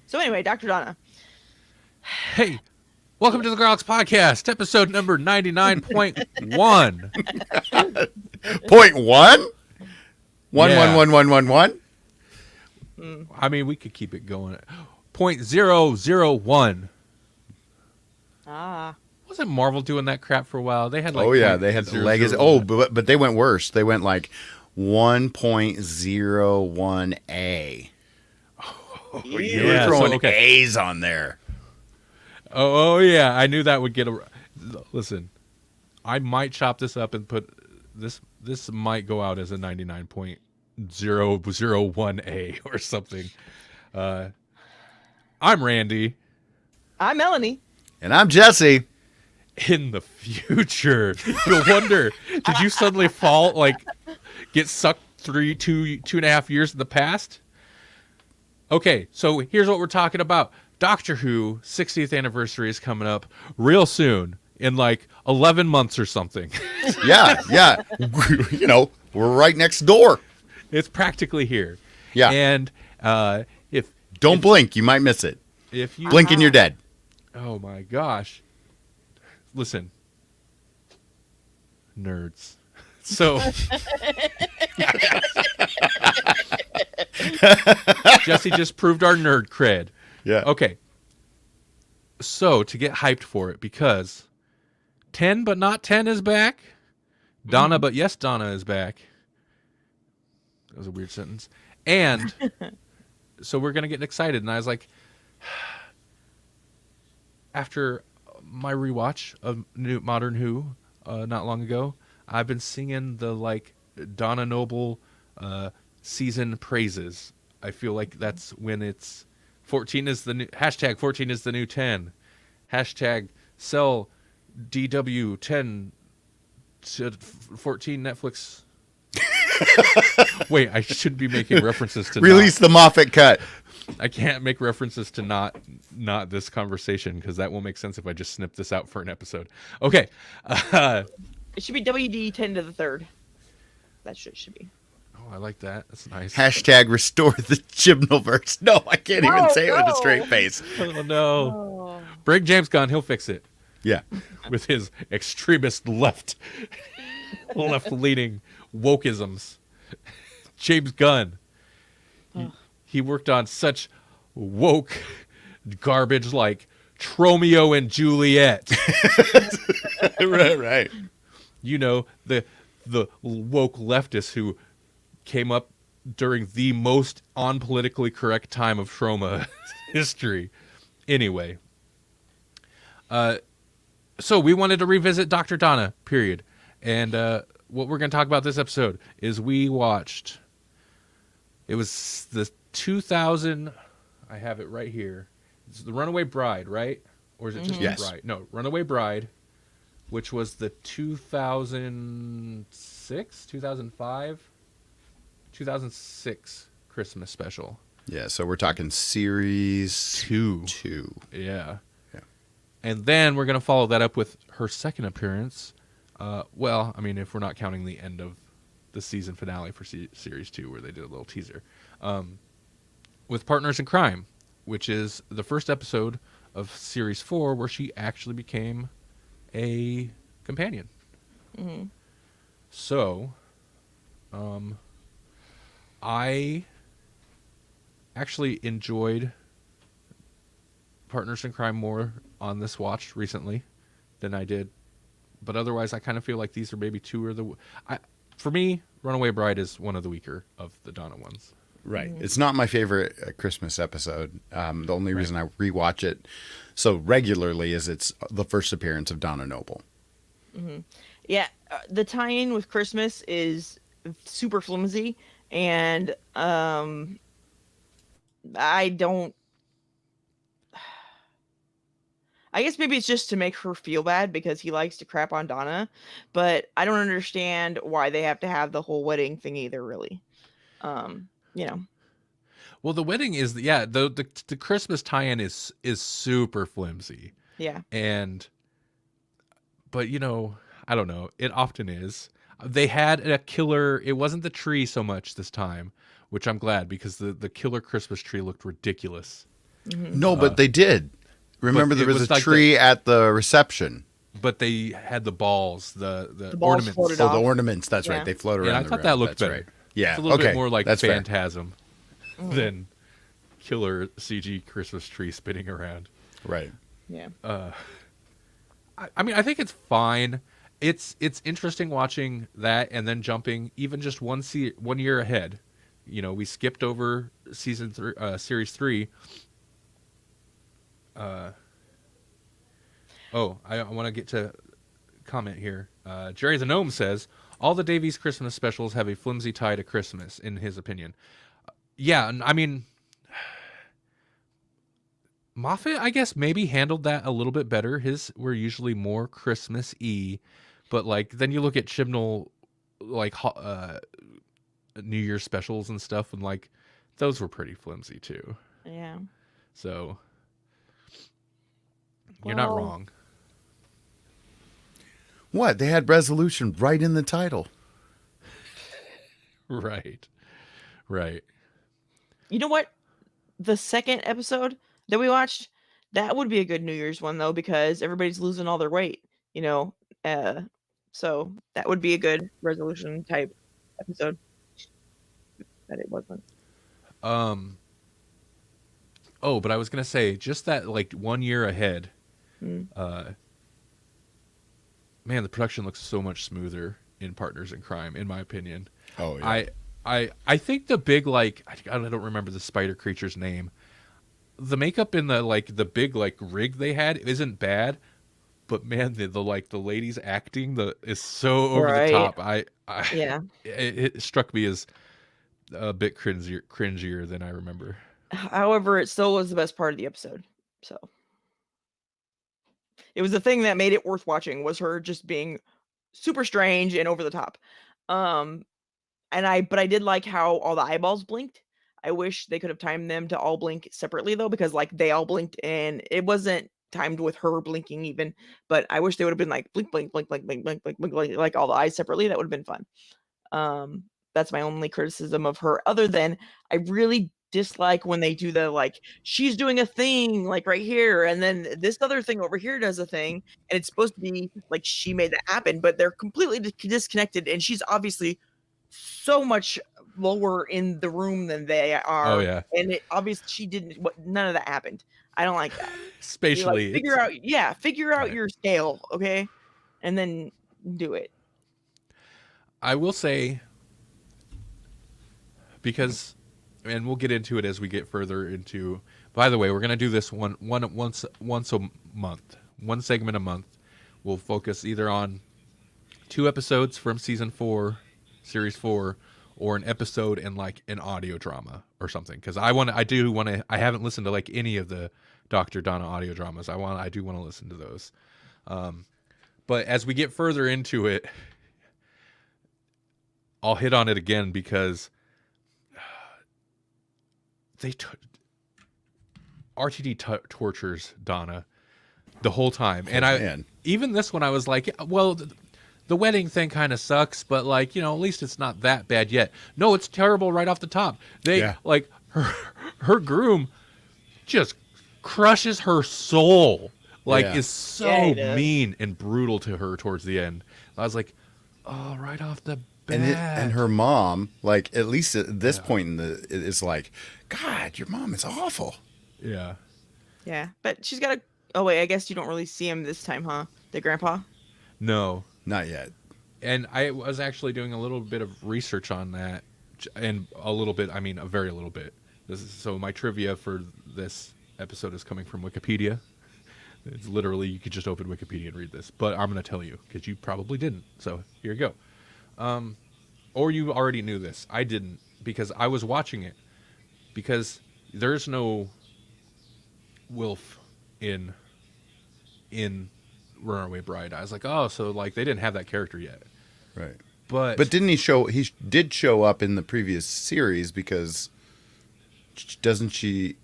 So anyway, Dr. Donna. Hey, welcome to the Grawlix podcast, episode number 99.1. Point one? One, Yeah. one, one, one, one, one? I mean, we could keep it going. 0.001. Ah. Wasn't Marvel doing that crap for a while? They had like Oh, yeah. They had the legacy. 0.001. Oh, but they went worse. They went like 1.01A. You were Yeah, throwing so, okay. A's on there. Oh, yeah. I knew that would get a. Listen, I might chop this up and put this. This might go out as a 99.001A or something. I'm Randy. I'm Melanie. And I'm Jesse. In the future, you'll wonder, did you suddenly fall, like, get sucked through two and a half years in the past? Okay, so here's what we're talking about. Doctor Who 60th anniversary is coming up real soon, in like 11 months or something. Yeah. You know, we're right next door. It's practically here. Yeah. And if Don't blink. You might miss it. if you Blink and you're dead. Oh my gosh. Listen. Nerds. So Jesse just proved our nerd cred. Yeah. Okay. So to get hyped for it, because 10 but not 10 is back. Donna but yes Donna is back. That was a weird sentence. And so we're gonna get excited, and I was like, after my rewatch of New Modern Who not long ago, I've been singing the like Donna Noble season praises. I feel like that's when it's 14 is the new hashtag 14 is the new 10. Hashtag sell DW 10 to 14 Netflix. Wait, I should be making references to Release the Moffat cut. I can't make references to not this conversation because that won't make sense if I just snip this out for an episode. Okay. It should be WD 10 to the third. That should be. Oh, I like that. That's nice. Hashtag restore the Gymnoverse. No, I can't even say it with a straight face. Oh no. Oh. Bring James Gunn, he'll fix it Yeah. with his extremist left leaning wokeisms. James Gunn. He worked on such woke garbage like Tromeo and Juliet. right. You know, the woke leftists who came up during the most unpolitically correct time of trauma history. Anyway, so we wanted to revisit Dr. Donna, period. And what we're going to talk about this episode is we watched, it was the 2000, I have it right here. It's the Runaway Bride, right? Or is it just Yes. the Bride? No, Runaway Bride, which was the 2006, 2005, 2006 Christmas special. Yeah, so we're talking series 2. 2. Yeah. Yeah. And then we're going to follow that up with her second appearance. Well, I mean, if we're not counting the end of the season finale for series 2 where they did a little teaser. With Partners in Crime, which is the first episode of series 4 where she actually became a companion. Mm-hmm. So, I actually enjoyed Partners in Crime more on this watch recently than I did. But otherwise, I kind of feel like these are maybe two of the... for me, Runaway Bride is one of the weaker of the Donna ones. Right. It's not my favorite Christmas episode. The only reason I rewatch it so regularly is it's the first appearance of Donna Noble. Mm-hmm. Yeah, the tie-in with Christmas is super flimsy, and I don't. I guess maybe it's just to make her feel bad because he likes to crap on Donna, but I don't understand why they have to have the whole wedding thing either. Really, you know. Well, the wedding is the Christmas tie-in is super flimsy, Yeah. and but I don't know. It often is. They had a killer. It wasn't the tree so much this time, which I'm glad because the killer Christmas tree looked ridiculous. No, but they did. Remember, there it was was a like tree at the reception. But they had the balls, the balls ornaments. floated Oh, off. the ornaments. That's Yeah. right. They float around. Yeah, I the thought room. that looked That's better. Right. Yeah, It's a little okay. bit more like That's fair. Phantasm than killer CG Christmas tree spinning around. Right. Yeah. I mean, I think it's fine. It's interesting watching that and then jumping even just 1 year ahead. We skipped over series 3. I want to get to comment here. Jerry the Gnome says all the Davies Christmas specials have a flimsy tie to Christmas, in his opinion. Yeah, I mean, Moffat, I guess, maybe handled that a little bit better. His were usually more Christmas-y, but like then you look at Chibnall, like New Year's specials and stuff, and like those were pretty flimsy too. Yeah. So you're not Well- wrong. What? They had resolution right in the title. Right. You know what? The second episode that we watched, that would be a good New Year's one though, because everybody's losing all their weight. So that would be a good resolution type episode. But it wasn't. Oh, but I was gonna say just that like 1 year ahead. Mm. Man, the production looks so much smoother in Partners in Crime, in my opinion. Oh yeah. I think the big like I don't remember the spider creature's name. The makeup in the big like rig they had isn't bad, but man, the ladies acting is so over Right. the top. Yeah. It struck me as a bit cringier than I remember. However, it still was the best part of the episode. So it was the thing that made it worth watching was her just being super strange and over the top. But I did like how all the eyeballs blinked. I wish they could have timed them to all blink separately though, because like they all blinked and it wasn't timed with her blinking even. But I wish they would have been like blink, blink, blink, blink, blink, blink, blink, blink, blink, like all the eyes separately. That would have been fun. That's my only criticism of her. Other than I really dislike when they do the like she's doing a thing like right here, and then this other thing over here does a thing, and it's supposed to be like she made that happen, but they're completely disconnected, and she's obviously so much lower in the room than they are. Oh yeah, and it obviously she didn't. None of that happened. I don't like that. spatially. Like, figure out your scale, okay, and then do it. I will say, because, and we'll get into it as we get further into. By the way, we're gonna do this once a month, one segment a month. We'll focus either on 2 episodes from season 4, series 4, or an episode and like an audio drama or something. Because I haven't listened to like any of the Dr. Donna audio dramas. I do want to listen to those. But as we get further into it, I'll hit on it again because RTD tortures Donna the whole time, and even this one I was like, well, the wedding thing kind of sucks, but like at least it's not that bad yet. No, it's terrible right off the top. Like her groom just crushes her soul, is so mean and brutal to her towards the end. I was like, oh, right off the bat. And her mom, like at least at this point it's like, God, your mom is awful. Yeah. Yeah, but she's got a. Oh wait, I guess you don't really see him this time, huh? The grandpa. No, not yet. And I was actually doing a little bit of research on that, and a little bit. I mean, a very little bit. So my trivia for this episode is coming from Wikipedia. It's literally, you could just open Wikipedia and read this, but I'm going to tell you because you probably didn't. So here you go. Or you already knew this. I didn't, because I was watching it, because there's no Wilf in Runaway Bride. I was like, oh, so like they didn't have that character yet. Right. But didn't he did show up in the previous series because doesn't she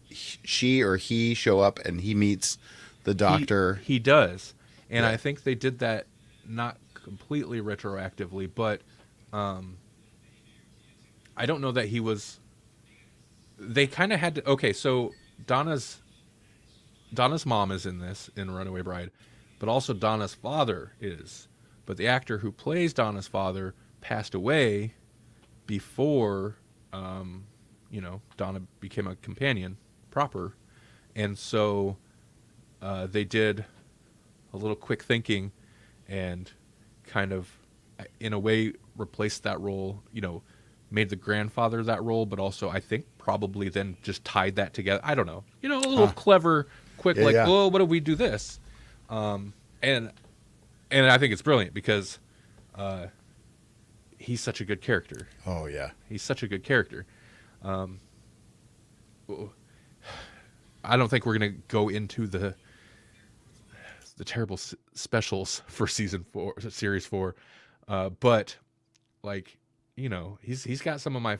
or he show up and he meets the doctor? He does, and Yeah. I think they did that not completely retroactively, but I don't know that he was. They kind of had to. Okay, so Donna's mom is in this in Runaway Bride, but also Donna's father is. But the actor who plays Donna's father passed away before, Donna became a companion proper, and so they did a little quick thinking and kind of, in a way, replaced that role. Made the grandfather that role, but also I think probably then just tied that together. I don't know. A little clever, quick, Yeah, like, yeah. oh, what if we do this? And I think it's brilliant because he's such a good character. Oh yeah. He's such a good character. I don't think we're gonna go into the terrible specials for series 4, but like he's got some of my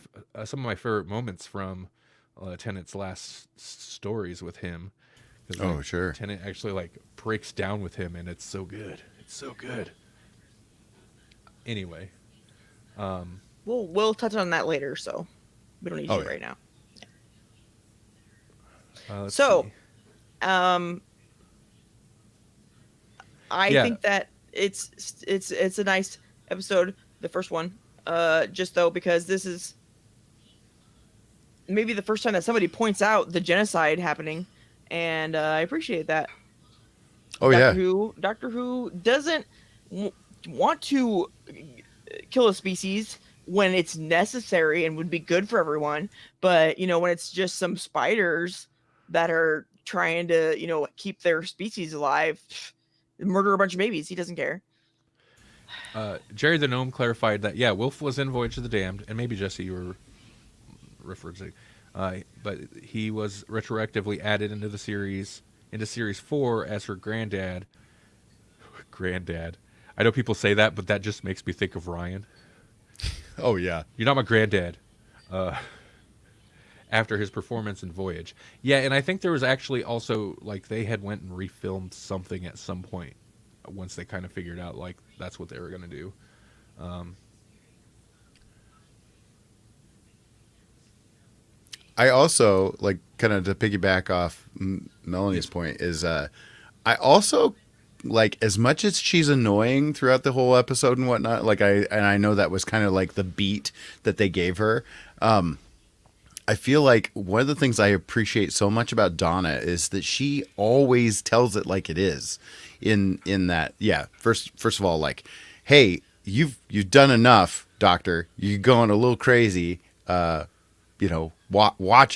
favorite moments from Tennant's last stories with him. 'Cause, Oh, sure. Tennant actually like breaks down with him, and it's so good. It's so good. Anyway, We'll touch on that later, so we don't need Oh, to yeah. right now. let's So, see. I Yeah. think that it's a nice episode, the first one. Just though, because this is maybe the first time that somebody points out the genocide happening, and I appreciate that. Oh yeah. Doctor Who doesn't want to kill a species when it's necessary and would be good for everyone, but when it's just some spiders that are trying to keep their species alive, murder a bunch of babies, he doesn't care. Jerry the Gnome clarified that Wilf was in Voyage of the Damned, and maybe Jesse you were referencing, but he was retroactively added into series 4 as her granddad. Granddad. I know people say that, but that just makes me think of Ryan. Oh yeah. You're not my granddad. After his performance in Voyage, and I think there was actually also like they had went and refilmed something at some point once they kind of figured out like that's what they were going to do. I also like kind of to piggyback off Melanie's point is I also like, as much as she's annoying throughout the whole episode and whatnot, like I know that was kind of like the beat that they gave her. I feel like one of the things I appreciate so much about Donna is that she always tells it like it is. In that, first of all, like, hey, you've done enough, Doctor. You're going a little crazy. Watch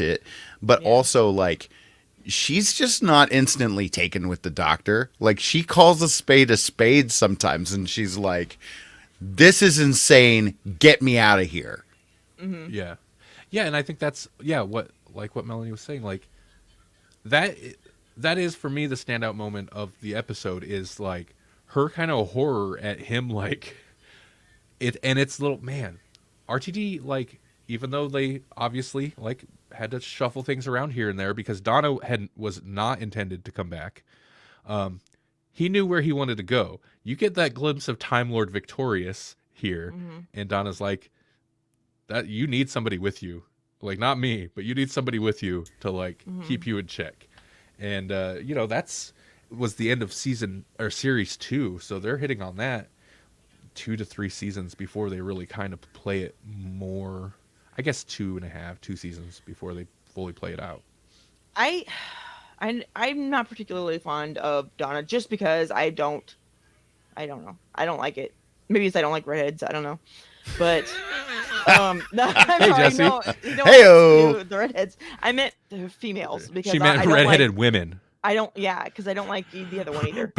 it. But also, like, she's just not instantly taken with the Doctor. Like, she calls a spade sometimes, and she's like, "This is insane. Get me out of here." Mm-hmm. Yeah, and I think that's what Melanie was saying, like that is for me the standout moment of the episode is like her kind of horror at him, like it, and it's little man RTD, like even though they obviously like had to shuffle things around here and there because Donna was not intended to come back. He knew where he wanted to go. You get that glimpse of Time Lord Victorious here, and Donna's like, that you need somebody with you, like not me, but you need somebody with you to like keep you in check. And that's was the end of series 2, so they're hitting on that 2 to 3 seasons before they really kind of play it more. I guess 2 seasons before they fully play it out. I'm not particularly fond of Donna just because I don't know. I don't like it. Maybe it's I don't like redheads. I don't know. But no, I'm Hey, sorry, Jesse. no, Heyo. the redheads. I meant the females because She meant I don't redheaded like, women. I don't. Yeah, because I don't like the other one either.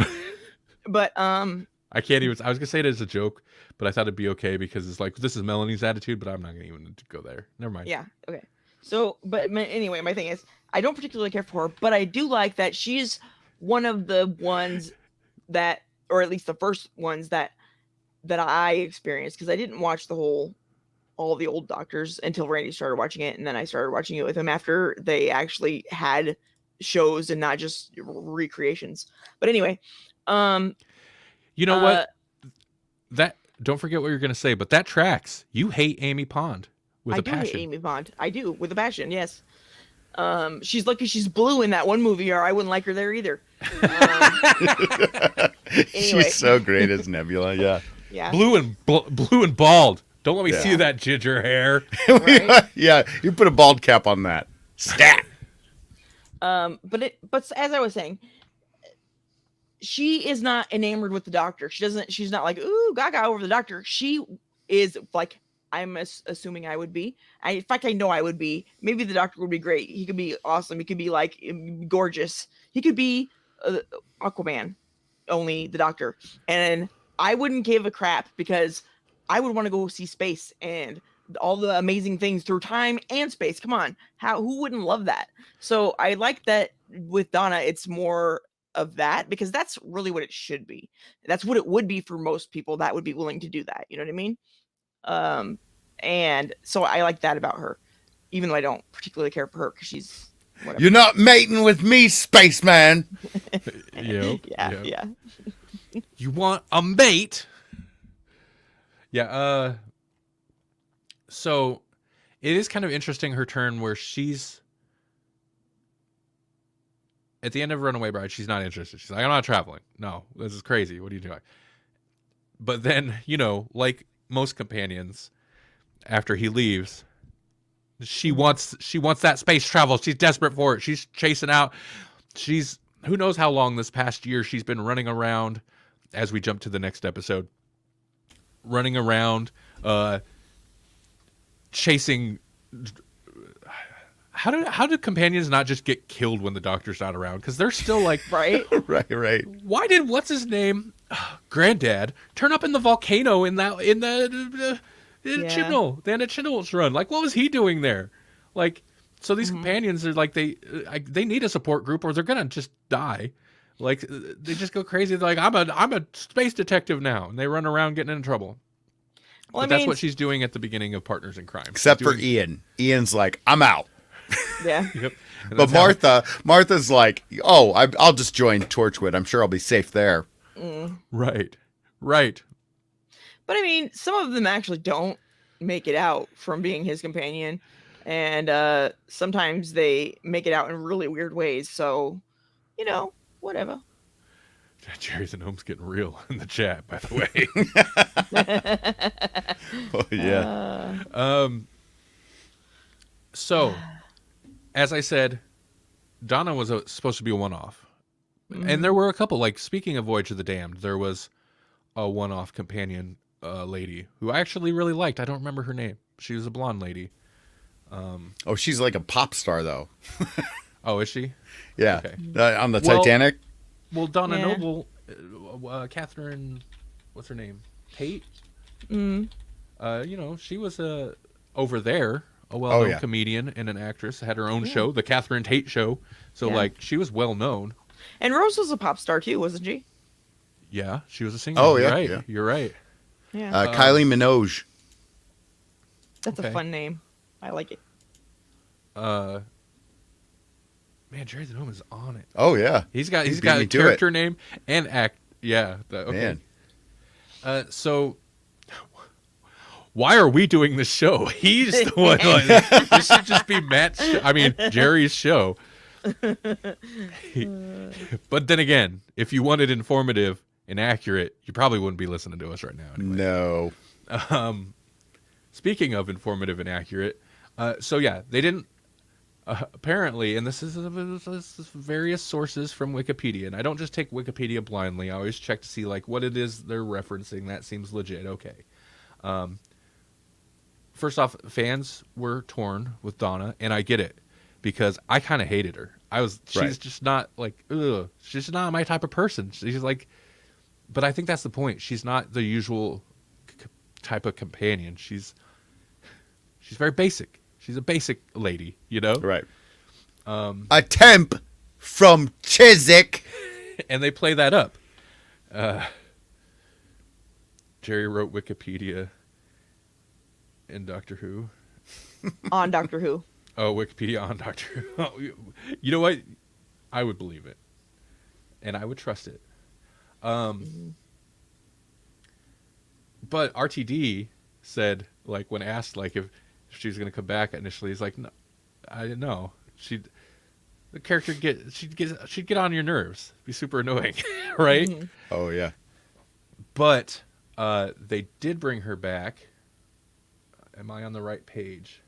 But I can't even. I was gonna say it as a joke, but I thought it'd be okay because it's like this is Melanie's attitude, but I'm not gonna even go there. Never mind. yeah, okay. So, but anyway, my thing is, I don't particularly care for her, but I do like that she's one of the ones that, or at least the first ones that I experienced, because I didn't watch the whole all the old Doctors until Randy started watching it, and then I started watching it with him after they actually had shows and not just recreations. But anyway, You know what? That don't forget what you're going to say, but that tracks. You hate Amy Pond with I a do hate passion. Amy Pond. I do with a passion. Yes. She's lucky she's blue in that one movie, or I wouldn't like her there either. Anyway. She's so great as Nebula. Yeah. Yeah. Blue and bald. Don't let me Yeah. see that ginger hair. Right? Yeah. You put a bald cap on that. Stat. But as I was saying, she is not enamored with the Doctor. She's not like, ooh, gaga over the Doctor. She is like, I'm assuming I would be. In fact, I know I would be. Maybe the Doctor would be great. He could be awesome. He could be like gorgeous. He could be Aquaman, only the Doctor. And I wouldn't give a crap because I would want to go see space and all the amazing things through time and space. Come on. Who wouldn't love that? So I like that with Donna, it's more of that because that's really what it should be. That's what it would be for most people that would be willing to do that. You know what I mean? And so I like that about her, even though I don't particularly care for her because she's whatever. You're not mating with me, spaceman. Yep, Yeah, yep. yeah. You want a mate? Yeah. So it is kind of interesting her turn where she's at the end of Runaway Bride. She's not interested. She's like, I'm not traveling. No, this is crazy. What are you doing? But then, like most companions, after he leaves, she wants that space travel. She's desperate for it. She's chasing out. Who knows how long this past year she's been running around. As we jump to the next episode, running around, chasing. How do companions not just get killed when the Doctor's not around? Because they're still like, Right? Right. why did what's his name, Granddad, turn up in the volcano in the Yeah. Chibnall, the end of Chibnall's run? Like, what was he doing there? Like, so these companions are like they need a support group or they're gonna just die. Like, they just go crazy. They're like, I'm a space detective now, and they run around getting in trouble. Well, But that's what she's doing at the beginning of Partners in Crime. Except She's for doing- Ian. Ian's like, I'm out. Yeah. Yep. And But that's how- Martha's like, oh, I'll just join Torchwood. I'm sure I'll be safe there. right. But I mean, some of them actually don't make it out from being his companion. And sometimes they make it out in really weird ways. So, whatever. Jerry the Gnome's getting real in the chat, by the way. Oh, yeah. So, as I said, Donna was supposed to be a one-off. And there were a couple, like, speaking of Voyage of the Damned, there was a one-off companion lady who I actually really liked. I don't remember her name. She was a blonde lady. Oh, she's like a pop star, though. Oh, is she? Yeah. Okay. On the Well- Titanic? Well, Donna Yeah. Noble, Catherine, what's her name? Tate? Mm. She was over there, a well-known yeah. comedian and an actress, had her own show, the Catherine Tate Show. So, Yeah. like, she was well-known. And Rose was a pop star too, wasn't she? Yeah, she was a singer. Oh, You're yeah, right. yeah. You're right. Yeah. Kylie Minogue. That's okay. a fun name. I like it. Man, Jerry the Gnome is on it. Oh, yeah. He's got beat a me to character name and act. Yeah. Okay. Man. So why are we doing this show? He's the one. Like, this should just be Jerry's show. But then again, if you wanted informative and accurate, you probably wouldn't be listening to us right now. Anyway. No. Speaking of informative and accurate, so yeah, they didn't apparently, and this is various sources from Wikipedia, and I don't just take Wikipedia blindly. I always check to see like what it is they're referencing. That seems legit. Okay. First off, fans were torn with Donna, and I get it because I kind of hated her. She's Right. just not like, ugh, she's just not my type of person. She's like, but I think that's the point. She's not the usual type of companion. She's very basic. She's a basic lady, Right. A temp from Chiswick. And they play that up. Jerry wrote Wikipedia. in Doctor Who. On Doctor Who. Oh, Wikipedia on Doctor Who. You know what? I would believe it, and I would trust it. But RTD said, like, when asked, like, if she was going to come back initially, he's like, no, I didn't know. The character she'd get on your nerves, be super annoying, right? Mm-hmm. Oh yeah. But they did bring her back. Am I on the right page?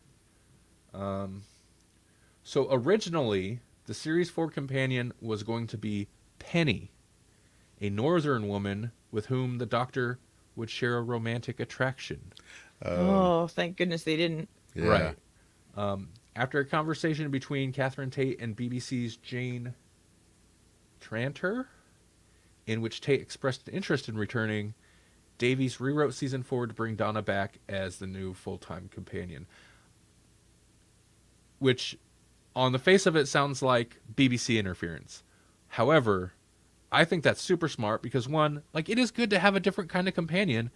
So originally, the Series 4 companion was going to be Penny, a northern woman with whom the Doctor would share a romantic attraction. Oh, thank goodness they didn't. Yeah. Right. After a conversation between Catherine Tate and BBC's Jane Tranter, in which Tate expressed an interest in returning, Davies rewrote season 4 to bring Donna back as the new full-time companion. Which, on the face of it, sounds like BBC interference. However, I think that's super smart because, one, like, it is good to have a different kind of companion.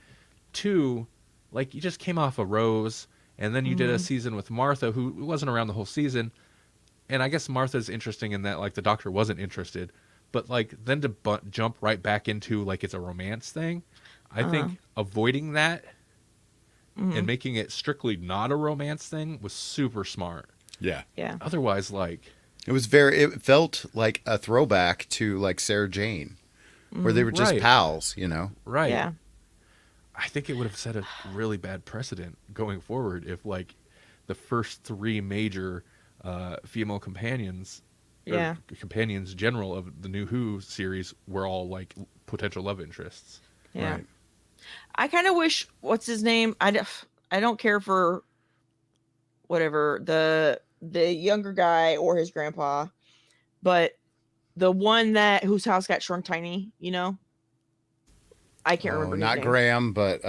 Two, like, you just came off of Rose, and then you did a season with Martha, who wasn't around the whole season. And I guess Martha's interesting in that, like, the Doctor wasn't interested. But, like, then to jump right back into, like, it's a romance thing, I think avoiding that and making it strictly not a romance thing was super smart. Yeah. Yeah. Otherwise, like... It felt like a throwback to, like, Sarah Jane, where they were just Right. pals, you know? Right. Yeah. I think it would have set a really bad precedent going forward if, like, the first 3 major female companions, Yeah. or companions general of the new Who series were all, like, potential love interests. Yeah. Right. I kind of wish, what's his name? I don't care for whatever, the younger guy or his grandpa, but the one whose house got shrunk tiny, you know? I can't remember his Not name. Graham, but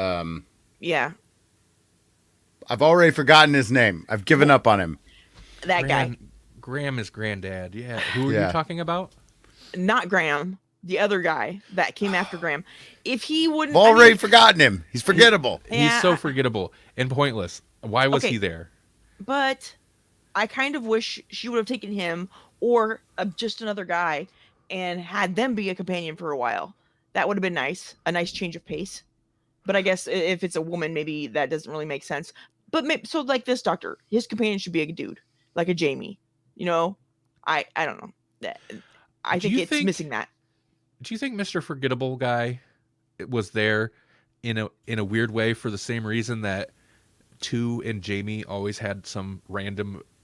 Yeah, I've already forgotten his name. I've given up on him. that guy. Graham is granddad. Yeah. Who are Yeah. you talking about? Not Graham. The other guy that came after Graham. If he wouldn't... I've already forgotten him. He's forgettable. He's Yeah, so forgettable and pointless. Why was Okay. he there? But I kind of wish she would have taken him or just another guy and had them be a companion for a while. That would have been nice. A nice change of pace. But I guess if it's a woman, maybe that doesn't really make sense. But so like this Doctor, his companion should be a dude, like a Jamie. You know, I don't know. I Do think you it's think- missing that. Do you think Mr. Forgettable guy was there in a weird way for the same reason that 2 and Jamie always had some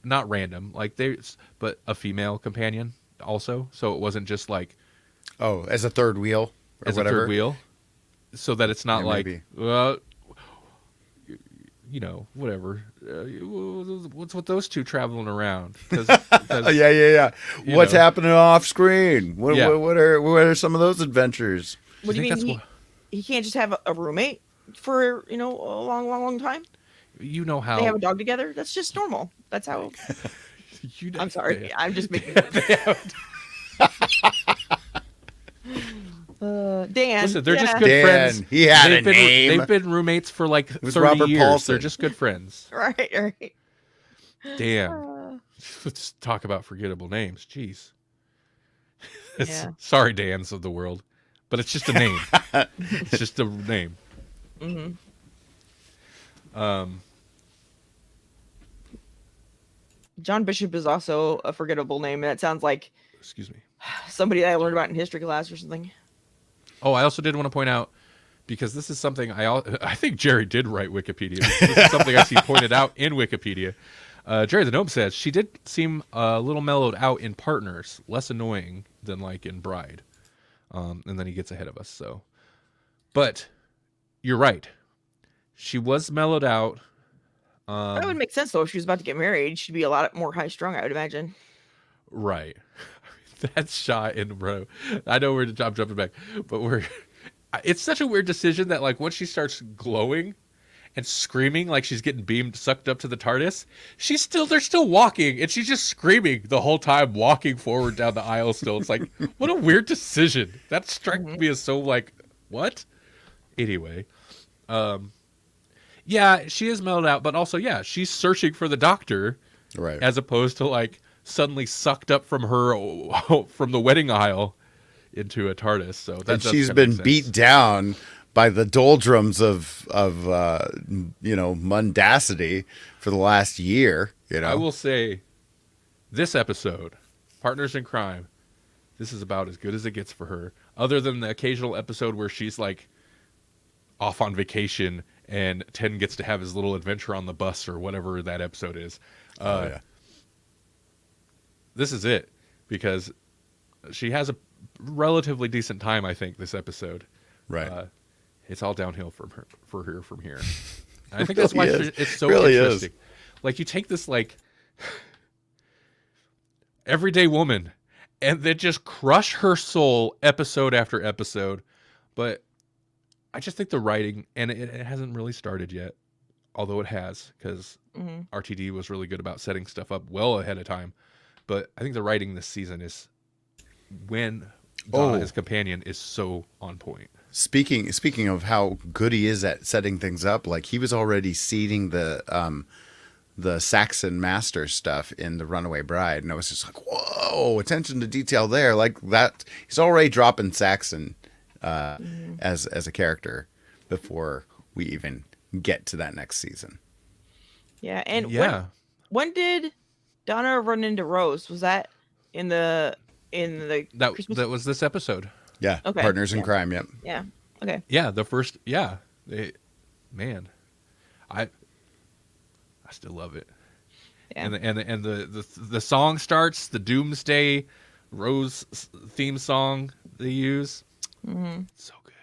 not random, like but a female companion also, so it wasn't just like Oh, as a third wheel or as whatever. a third wheel, so that it's not Yeah, like maybe. well, you know, whatever. What's with those 2 traveling around? Cause, Oh, yeah. You What's know. happening off screen? What Yeah. what are some of those adventures? What do you think mean? that's He can't just have a roommate for a long time? you know how They have a dog together? That's just normal. That's how... you know, I'm sorry. Yeah. I'm just making... Dan. Listen, they're just yeah. good Dan, friends. he had They've a been, name. They've been roommates for like was 30 Robert years. Paulson. They're just good friends. Right. Damn. Let's talk about forgettable names. Jeez. Yeah. Sorry, Dans of the world, but it's just a name. It's just a name. Mm-hmm. John Bishop is also a forgettable name, and that sounds like Excuse me. somebody that I learned about in history class or something. Oh, I also did want to point out, because this is something I think Jerry did write Wikipedia. This is something I see pointed out in Wikipedia. Jerry the Gnome says she did seem a little mellowed out in Partners, less annoying than like in Bride. And then he gets ahead of us. So, but you're right. She was mellowed out. That would make sense though. If she was about to get married, she'd be a lot more high strung, I would imagine. Right. That shot in row. I know I'm jumping back, but it's such a weird decision that like once she starts glowing and screaming like she's getting sucked up to the TARDIS, they're still walking and she's just screaming the whole time, walking forward down the aisle still. It's like, what a weird decision. That struck me as so like, what? Anyway, Yeah, she is mellowed out, but also, yeah, she's searching for the doctor, Right. as opposed to like suddenly sucked up from her from the wedding aisle into a TARDIS. So that And does she's kinda make been sense. beat down by the doldrums of mundacity for the last year. I will say, this episode, Partners in Crime, this is about as good as it gets for her. Other than the occasional episode where she's like off on vacation and Ten gets to have his little adventure on the bus or whatever that episode is. Yeah. This is it, because she has a relatively decent time, I think, this episode. Right. It's all downhill from her from here. And I think that's why Really is. it's so Really is. interesting. Like, you take this like everyday woman and then just crush her soul episode after episode. But I just think the writing, and it hasn't really started yet, although it has, because RTD was really good about setting stuff up well ahead of time. But I think the writing this season is, when Donna, his companion, is so on point. Speaking of how good he is at setting things up, like he was already seeding the Saxon master stuff in the Runaway Bride, and I was just like, whoa, attention to detail there, like that. He's already dropping Saxon as a character before we even get to that next season. Yeah, and Yeah. when did Donna run into Rose? Was that in the Christmas? That was this episode. Yeah, Okay, Partners in yeah. Crime. Yep. Yeah. Okay. Yeah, the first. Yeah, man, I still love it. Yeah. And the song starts, the Doomsday Rose theme song they use. So good.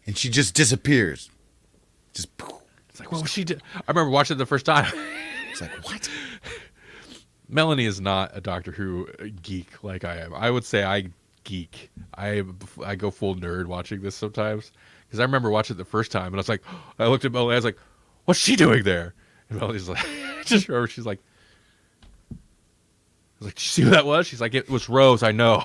And she just disappears. Just poof. It's like, what was she do? I remember watching it the first time. It's like, what? Melanie is not a Doctor Who geek like I am. I would say I geek. I go full nerd watching this sometimes, because I remember watching it the first time and I was like, I looked at Melanie, I was like, what's she doing there? And Melanie's like, just remember, she's like, I was like, did you see who that was? She's like, it was Rose, I know.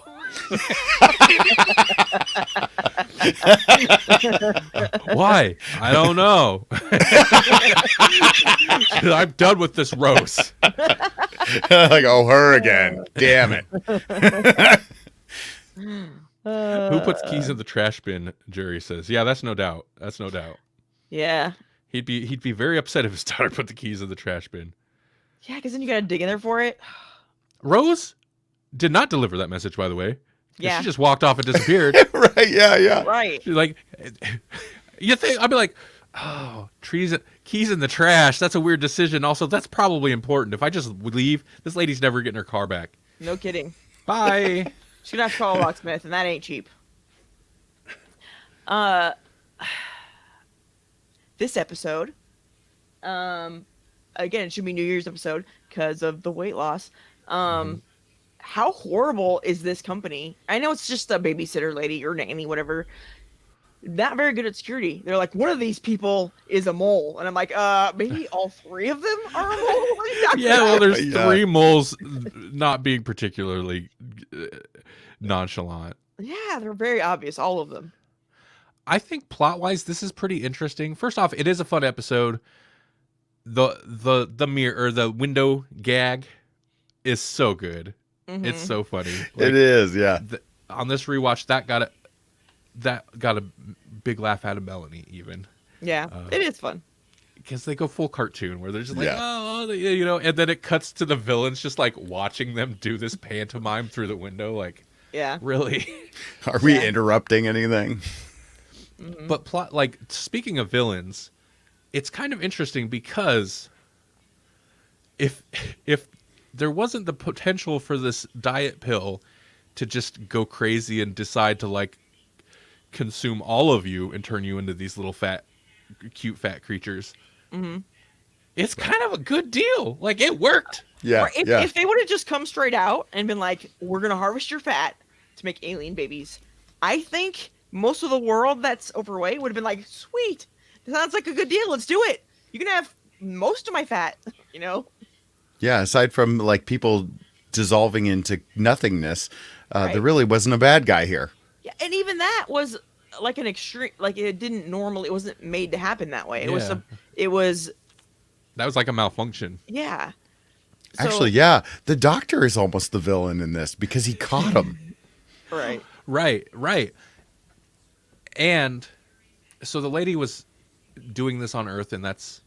Why? I don't know. I'm done with this Rose. Like, oh, her again. Damn it. Who puts keys in the trash bin? Jerry says. Yeah, that's no doubt. That's no doubt. Yeah. He'd be very upset if his daughter put the keys in the trash bin. Yeah, because then you gotta dig in there for it. Rose did not deliver that message, by the way. Yeah. She just walked off and disappeared. Right, yeah. Right. She's like, you think, I'd be like, oh, keys in the trash. That's a weird decision. Also, that's probably important. If I just leave, this lady's never getting her car back. No kidding. Bye. She's gonna have to call a locksmith, and that ain't cheap. This episode, again, it should be New Year's episode because of the weight loss. How horrible is this company? I know it's just a babysitter lady or nanny, whatever. Not very good at security. They're like, one of these people is a mole, and I'm like, maybe all three of them are a mole. Yeah, well, there's Yeah. 3 moles not being particularly nonchalant. Yeah, they're very obvious, all of them. I think plot-wise, this is pretty interesting. First off, it is a fun episode. The mirror or the window gag is so good. It's so funny. It is, yeah. On this rewatch, that got a big laugh out of Melanie even, Yeah, it is fun. because they go full cartoon where they're just like, Yeah. oh, you know, and then it cuts to the villains just like watching them do this pantomime through the window, like, Yeah. really. Are we interrupting anything? But plot, like, speaking of villains, it's kind of interesting because if there wasn't the potential for this diet pill to just go crazy and decide to like consume all of you and turn you into these little cute fat creatures, it's kind of a good deal. Like, it worked. Yeah, Or if they would have just come straight out and been like, we're going to harvest your fat to make alien babies, I think most of the world that's overweight would have been like, sweet, that sounds like a good deal. Let's do it. You can have most of my fat, you know? Yeah, aside from like people dissolving into nothingness, Right. there really wasn't a bad guy here. Yeah, and even that was like an extreme, like it wasn't made to happen that way. It was Yeah. It was, That was like a malfunction. yeah. So, Actually, yeah, the doctor is almost the villain in this because he caught him. right. Right. And so the lady was doing this on Earth, and that's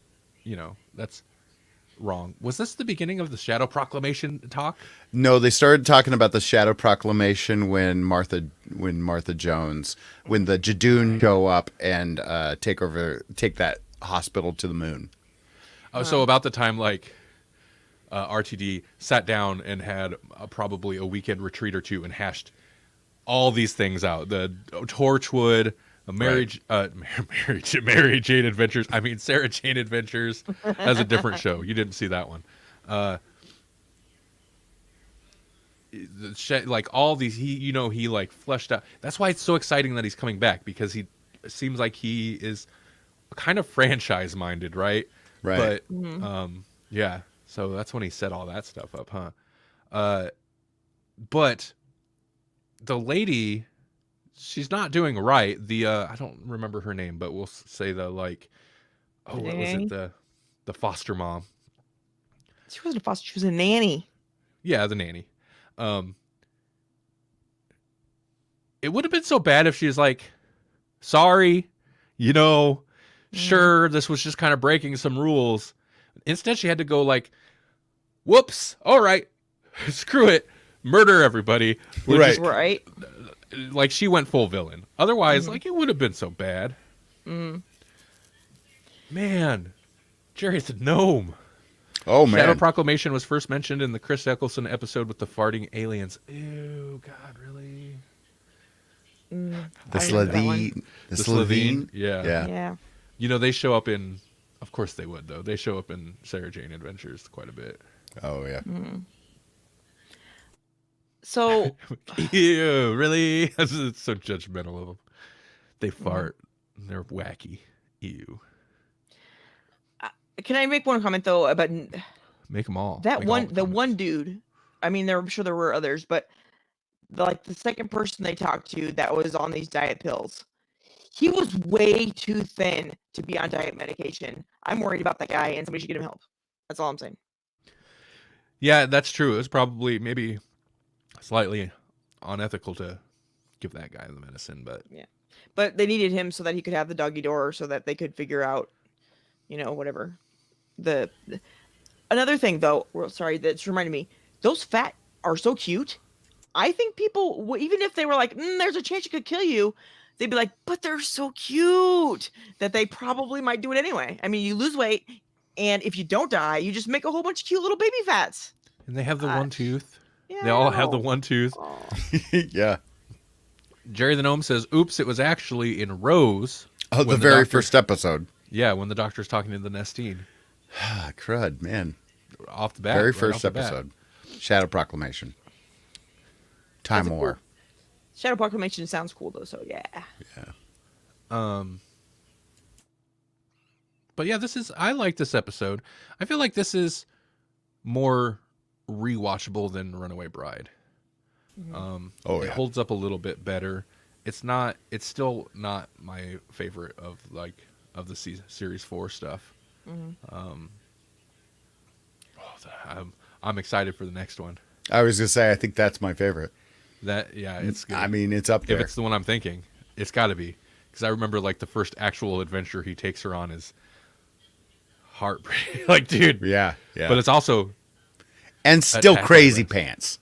wrong. Was this the beginning of the Shadow Proclamation talk? No, they started talking about the Shadow Proclamation when Martha Jones, when the Jadoon show up and take that hospital to the moon. Oh, so about the time like RTD sat down and had probably a weekend retreat or two and hashed all these things out. The Torchwood, Mary Jane Adventures. I mean, Sarah Jane Adventures. That's a different show. You didn't see that one. Like all these, he like fleshed out. That's why it's so exciting that he's coming back, because he seems like he is kind of franchise minded, right? Right. But yeah. So that's when he set all that stuff up, huh? But the lady, she's not doing right. The I don't remember her name, but we'll say the like, what was it? The foster mom. She wasn't a foster. She was a nanny. Yeah, the nanny. It would have been so bad if she was like, sorry, sure, this was just kind of breaking some rules. Instead, she had to go like, whoops, all right, screw it, murder everybody. Right. Right. Like, she went full villain. Otherwise, like, it would have been so bad. Man, Jerry's a gnome. Oh, man. Shadow Proclamation was first mentioned in the Chris Eccleston episode with the farting aliens. Ew, God, really? The Slovene. The Slovene? Yeah. Yeah. They show up in, of course they would, though. They show up in Sarah Jane Adventures quite a bit. Oh, yeah. So, Ew, really? It's so judgmental of them. They fart. They're wacky. Ew. can I make one comment though about Make them all. that Make all one? The comments. one dude. I mean, I'm sure there were others, but the second person they talked to that was on these diet pills, he was way too thin to be on diet medication. I'm worried about that guy, and somebody should get him help. That's all I'm saying. Yeah, that's true. It was probably maybe slightly unethical to give that guy the medicine, but But they needed him so that he could have the doggy door, so that they could figure out, whatever. Another thing though, sorry, that's reminded me. Those fat are so cute. I think people, even if they were like, "There's a chance it could kill you," they'd be like, "But they're so cute that they probably might do it anyway." I mean, you lose weight, and if you don't die, you just make a whole bunch of cute little baby fats. and they have the one tooth. Yeah, They all have the one tooth. Yeah. Jerry the Gnome says, "Oops, it was actually in Rose." Oh, the when very doctor- first episode. Yeah, when the doctor's talking to the Nestine. Ah, crud, man. Off the bat. Very right first off the bat. episode. Shadow Proclamation. Time That's a War. cool- Shadow Proclamation sounds cool though, so yeah. But yeah, I like this episode. I feel like this is more rewatchable than Runaway Bride. Oh, It yeah. holds up a little bit better. It's still not my favorite of the series 4 stuff. I'm excited for the next one. I was going to say, I think that's my favorite. It's good. I mean, it's up there. If it's the one I'm thinking, it's got to be, because I remember like the first actual adventure he takes her on is heartbreaking. Like, dude. Yeah. But it's also And still Attack crazy on the pants.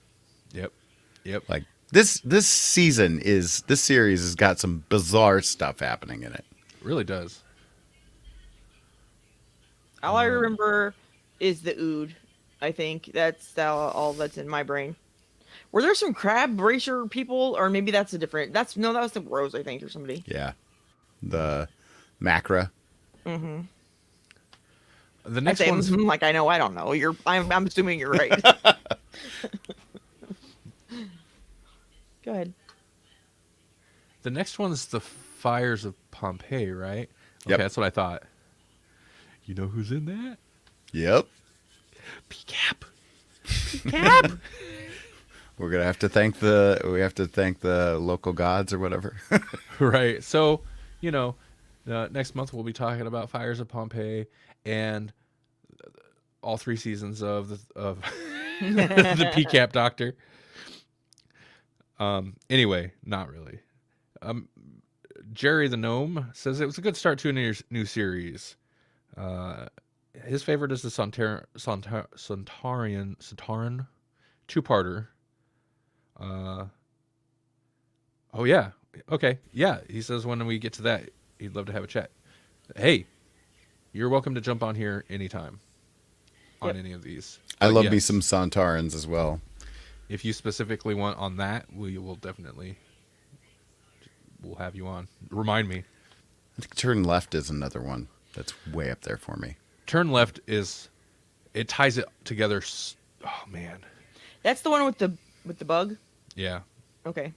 Yep. Like, this series has got some bizarre stuff happening in it. Really does. All I remember is the ood. I think that's all that's in my brain. Were there some crab racer people, or maybe that's a different? That was the Rose, I think, or somebody. Yeah. The Macra. The I next say, one's like, I know, I don't know. I'm assuming you're right. Go ahead. the Fires of Pompeii, right? Okay, Yep. that's what I thought. You know who's in that? Yep. PCAP. Cap. We're gonna have to thank the local gods or whatever. Right. So, Next month we'll be talking about Fires of Pompeii and all 3 seasons of the PCAP Doctor. Anyway, not really. Jerry the Gnome says it was a good start to a new series. His favorite is the Sontaran 2-parter. Oh yeah, okay, yeah. He says when we get to that, he'd love to have a chat. Hey, you're welcome to jump on here anytime on any of these. I But love yes, me some Santarans as well. if you specifically want on that, we'll have you on. Remind me. I think Turn Left is another one that's way up there for me. Turn Left it ties it together. Oh man, That's the one with the bug. yeah. Okay.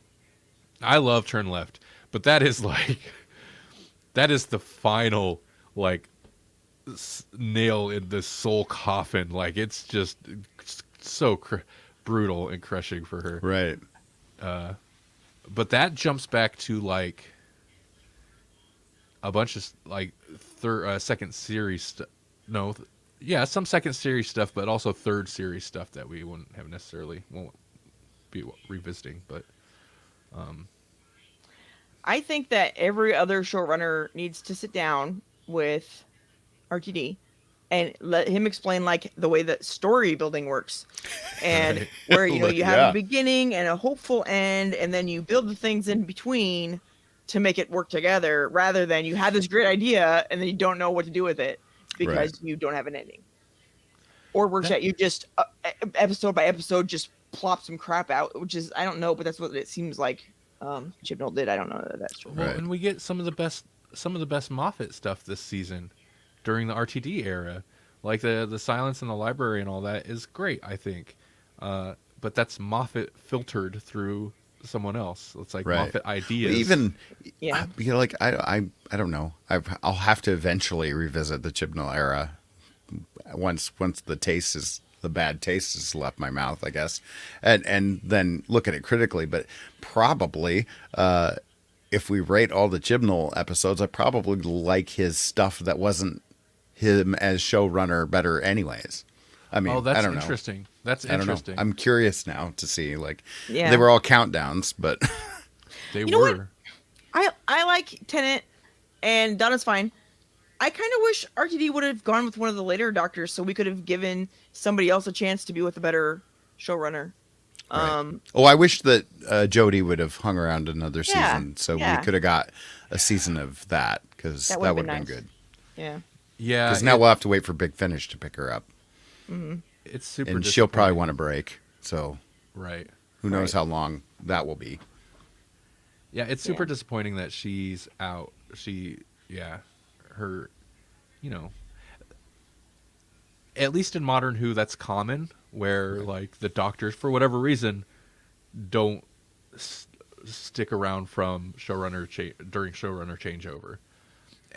I love Turn Left, but that is the final nail in the soul coffin. Like it's just so brutal and crushing for her. Right. But that jumps back to a bunch of second series some second series stuff, but also third series stuff that we won't be revisiting. But I think that every other showrunner needs to sit down with RTD and let him explain the way that story building works, and Right. where you have Yeah. a beginning and a hopeful end, and then you build the things in between to make it work together, rather than you have this great idea and then you don't know what to do with it because you don't have an ending, or worse yet, you just episode by episode just plop some crap out, which is, I don't know, but that's what it seems like Chibnall did. I don't know that that's true. Well, Right. and we get some of the best Moffat stuff this season during the RTD era, like the Silence in the Library and all that is great, I think. But that's Moffat filtered through someone else. It's like Right. Moffat ideas. Even, Yeah. I don't know. I'll have to eventually revisit the Chibnall era once the bad taste has left my mouth, I guess, and then look at it critically. But probably, if we rate all the Chibnall episodes, I probably like his stuff that wasn't him as showrunner better, anyways. I mean, oh, that's I don't know. interesting. That's I don't know. interesting. I'm curious now to see Yeah. they were all countdowns, but They know what? were. I like Tennant, and Donna's fine. I kind of wish RTD would have gone with one of the later Doctors, so we could have given somebody else a chance to be with a better showrunner. Right. I wish that Jodie would have hung around another Yeah, season, so yeah. we could have got a season of that, because That that would've would have been been nice. good. Yeah. Yeah, Because now we'll have to wait for Big Finish to pick her up, it's super. and she'll probably disappointing. want a break. So Right. who knows Right. how long that will be. Yeah, it's super Yeah. disappointing that she's out. Her, at least in modern Who, that's common, where the doctors, for whatever reason, don't stick around from during showrunner changeover.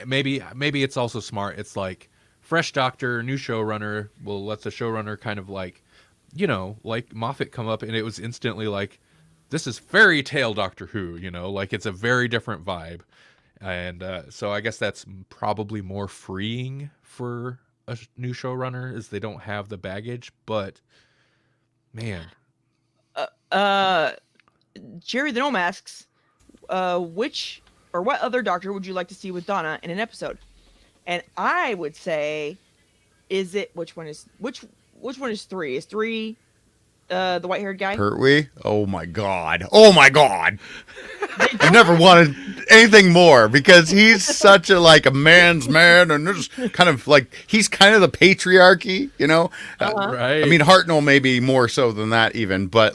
Maybe it's also smart. It's like fresh doctor, new showrunner. We'll let the showrunner kind of like Moffat come up, and it was instantly like, this is fairy tale Doctor Who. It's a very different vibe, and so I guess that's probably more freeing for a new showrunner, is they don't have the baggage. But man, Jerry the Gnome asks, which or what other Doctor would you like to see with Donna in an episode? And I would say, which one is 3? Is 3 the white-haired guy? Pertwee? Oh my god! Oh my god! I've never wanted anything more, because he's such a man's man, and there's kind of he's kind of the patriarchy, right? I mean, Hartnell maybe more so than that even, but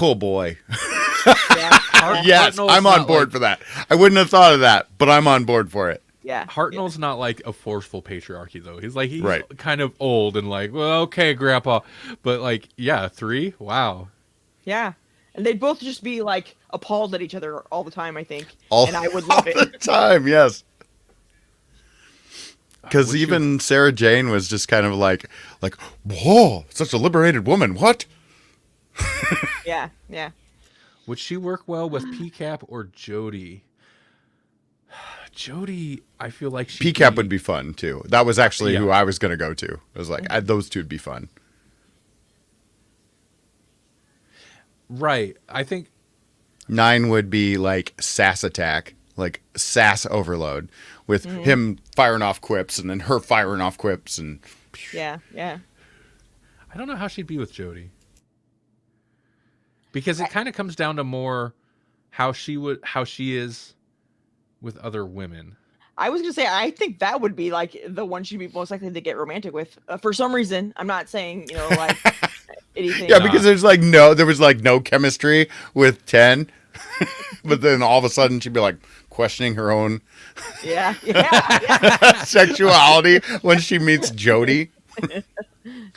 oh boy. Yeah. Yes, Hartnell's I'm on not board for that. I wouldn't have thought of that, but I'm on board for it. Yeah. Hartnell's not a forceful patriarchy, though. He's Right. kind of old and well, okay, Grandpa, but 3, wow. Yeah. And they'd both just be appalled at each other all the time, I think. All, And I would all love the it. time, yes. Because Would you- even Sarah Jane was just kind of whoa, such a liberated woman. What? Yeah. Yeah. Would she work well with PCAP or Jodie? Jodie, I feel like she PCAP would be fun too. That was actually Yeah. who I was going to go to. I was like, those two would be fun. right. I think 9 would be like sass attack, like sass overload, with him firing off quips and then her firing off quips and. Yeah. I don't know how she'd be with Jodie. Because it kind of comes down to more how she is with other women. I was gonna say I think that would be like the one she'd be most likely to get romantic with. For some reason, I'm not saying like anything. Yeah, because there was like no chemistry with 10, but then all of a sudden she'd be like questioning her own Yeah. sexuality when she meets Jodie.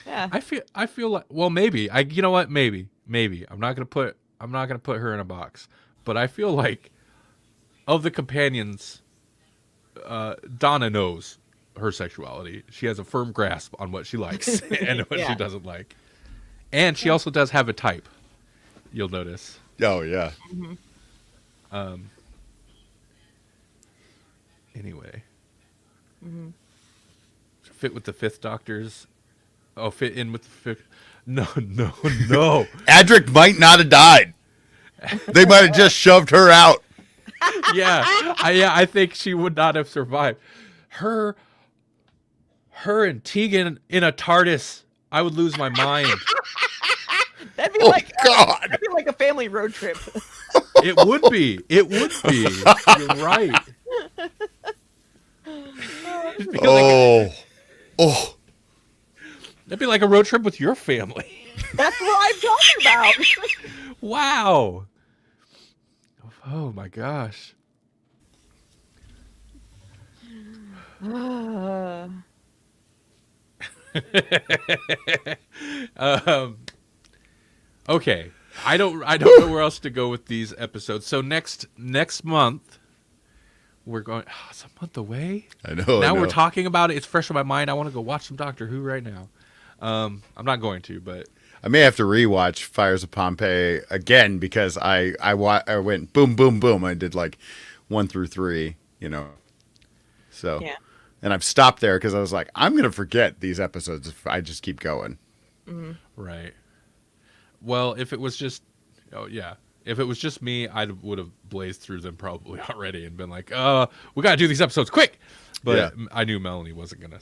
Yeah. I feel like, well, maybe you know what, maybe I'm not gonna put her in a box, but I feel like of the companions, Donna knows her sexuality. She has a firm grasp on what she likes and what she doesn't like, and she also does have a type. You'll notice. Oh yeah. Anyway, fit with the Fifth Doctor's. Oh, fit in with the Fifth. No. Adric might not have died. They might have just shoved her out. I think she would not have survived. Her and Tegan in a TARDIS, I would lose my mind. That'd be God. that'd be like a family road trip. It would be. You're right. That'd be like a road trip with your family. That's what I'm talking about. Wow. Oh my gosh. Okay. I don't know where else to go with these episodes. So next month we're going. Oh, it's a month away. I know. Now we're talking about it. It's fresh in my mind. I want to go watch some Doctor Who right now. I'm not going to, but I may have to rewatch Fires of Pompeii again because I went boom, boom, boom. I did like 1 through 3, So, Yeah. And I've stopped there because I was like, I'm gonna forget these episodes if I just keep going. right. Well, if it was just, if it was just me, I would have blazed through them probably already and been like, we got to do these episodes quick. But I knew Melanie wasn't gonna.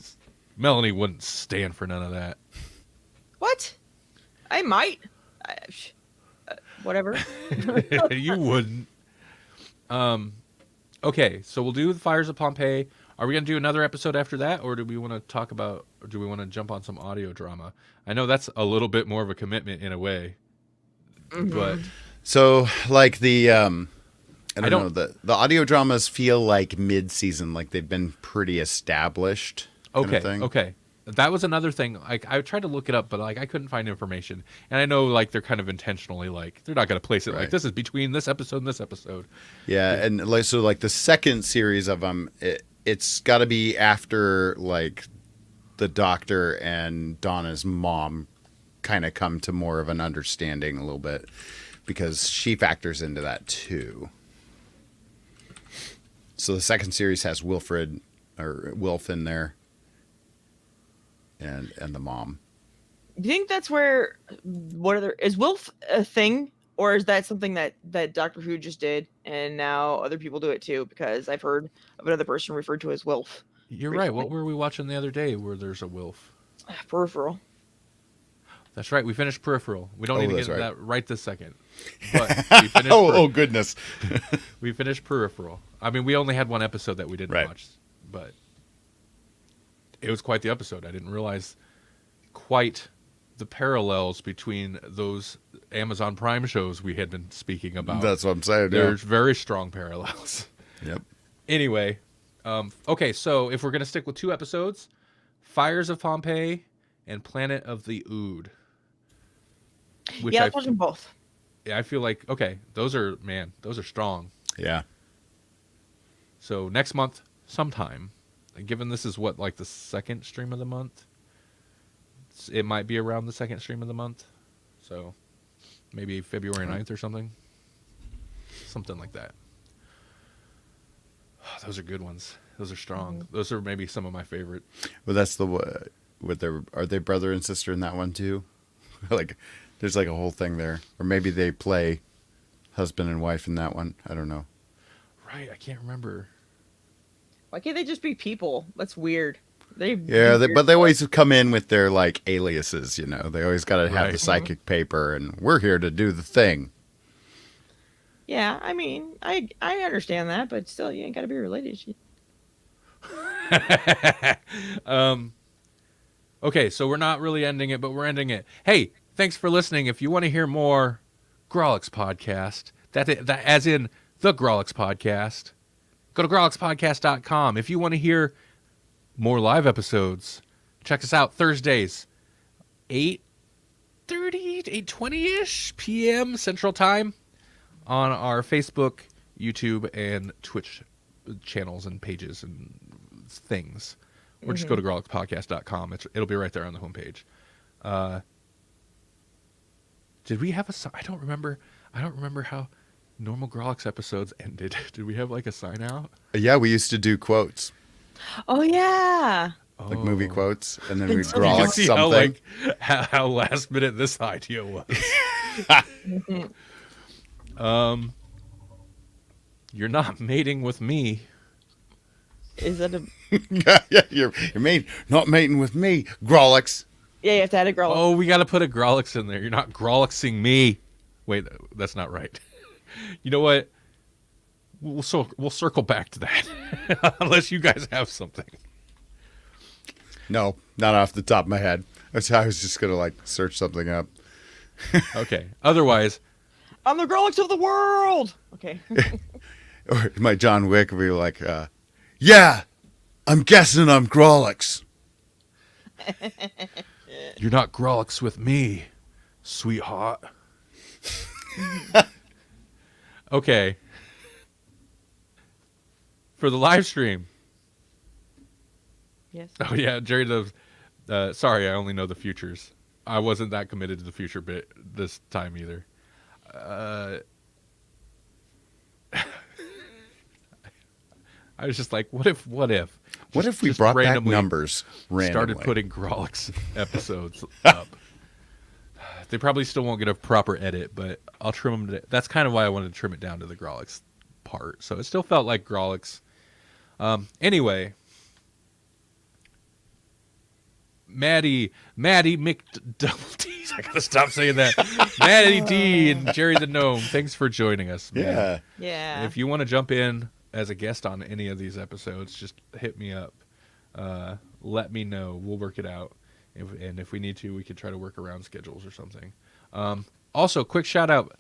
Melanie wouldn't stand for none of that. What? I might. Whatever. You wouldn't. Okay, so we'll do the Fires of Pompeii. Are we going to do another episode after that, or do we want to talk about, or do we want to jump on some audio drama? I know that's a little bit more of a commitment in a way, but So like the I don't know, the audio dramas feel like mid-season, like they've been pretty established. Kind of thing. Okay. That was another thing. Like I tried to look it up, but like I couldn't find information. And I know like they're kind of intentionally like they're not going to place it like this is between this episode and this episode. Yeah, and like so like the second series of them, it's got to be after like the Doctor and Donna's mom kind of come to more of an understanding a little bit because she factors into that too. So the second series has Wilfred or Wilf in there. And the mom. Do you think that's where is Wilf a thing, or is that something that Doctor Who just did and now other people do it too? Because I've heard of another person referred to as Wilf. You're recently. right. What were we watching the other day where there's a Wilf? Peripheral. That's right. We finished Peripheral. We don't need to get into that right this second. But we finished oh goodness. We finished Peripheral. I mean, we only had one episode that we didn't watch, but it was quite the episode. I didn't realize quite the parallels between those Amazon Prime shows we had been speaking about. That's what I'm saying. There's very strong parallels. Yep. Anyway, okay, so if we're going to stick with 2 episodes, Fires of Pompeii and Planet of the Ood. Yeah, let's watch them both. Yeah, I feel like, okay, those are strong. Yeah. So next month, sometime, given this is what, like the second stream of the month, it might be around the second stream of the month. So maybe February 9th or something. Something like that. Oh, those are good ones. Those are strong. Those are maybe some of my favorite. Well, that's the with their are they brother and sister in that one too? Like, there's like a whole thing there, or maybe they play husband and wife in that one. I don't know. Right, I can't remember. Why can't they just be people? That's weird. They Yeah, do weird but they stuff. always come in with their like aliases. You know, they always got to have Right. the psychic paper, and we're here to do the thing. Yeah, I mean, I understand that, but still, you ain't got to be related. Okay, so we're not really ending it, but we're ending it. Hey, thanks for listening. If you want to hear more Grawlix podcast, that as in the Grawlix podcast, go to grawlixpodcast.com. If you want to hear more live episodes, check us out Thursdays, 8:30, 8:20-ish p.m. Central Time on our Facebook, YouTube, and Twitch channels and pages and things. Or just go to grawlixpodcast.com. It'll be right there on the homepage. Did we have a sign? I don't remember how normal Grawlix episodes ended. Did we have like a sign out? Yeah, we used to do quotes, Oh yeah. like movie quotes, and then And we'd so you You draw can can see something. how last minute this idea was. You're not mating with me. Is that a? Yeah, you're not mating with me, Grawlix. Yeah, you have to add a girl. Oh, we got to put a Grawlix in there. You're not Grawlixing me. Wait, that's not right. You know what? We'll circle back to that, unless you guys have something. No, not off the top of my head. I was just gonna like search something up. Okay. Otherwise, I'm the Grawlix of the world. Okay. Or my John Wick would be like, yeah, I'm guessing I'm Grawlix. you're not Grawlix with me, sweetheart. Okay. For the live stream. Yes. Oh yeah, Jerry does. Sorry, I only know the futures. I wasn't that committed to the future bit this time either. I was just like, what if? What Just- if we just brought back randomly numbers randomly? started putting Grawlix episodes up? They probably still won't get a proper edit, but I'll trim them. That's kind of why I wanted to trim it down to the Grawlix part. So it still felt like Grawlix. Anyway, Maddie McDouble-D's. I gotta stop saying that. Maddie D and Jerry the Gnome. Thanks for joining us, man. Yeah. Yeah. And if you want to jump in as a guest on any of these episodes, just hit me up. Let me know. We'll work it out. And if we need to, we could try to work around schedules or something. Also, quick shout out.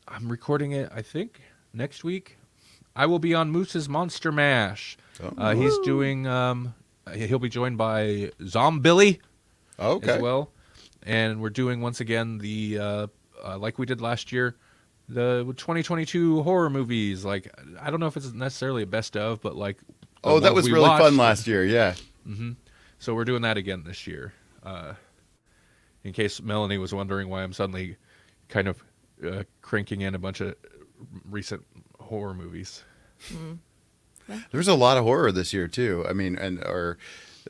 I'm recording it, I think, next week. I will be on Moose's Monster Mash. He's doing. He'll be joined by Zombilly Okay. as well, and we're doing once again the like we did last year, the 2022 horror movies. Like, I don't know if it's necessarily a best of, but like. the Oh, that ones was we really watched. fun last year. Yeah. So we're doing that again this year. In case Melanie was wondering why I'm suddenly kind of cranking in a bunch of recent horror movies. There was a lot of horror this year too. I mean, or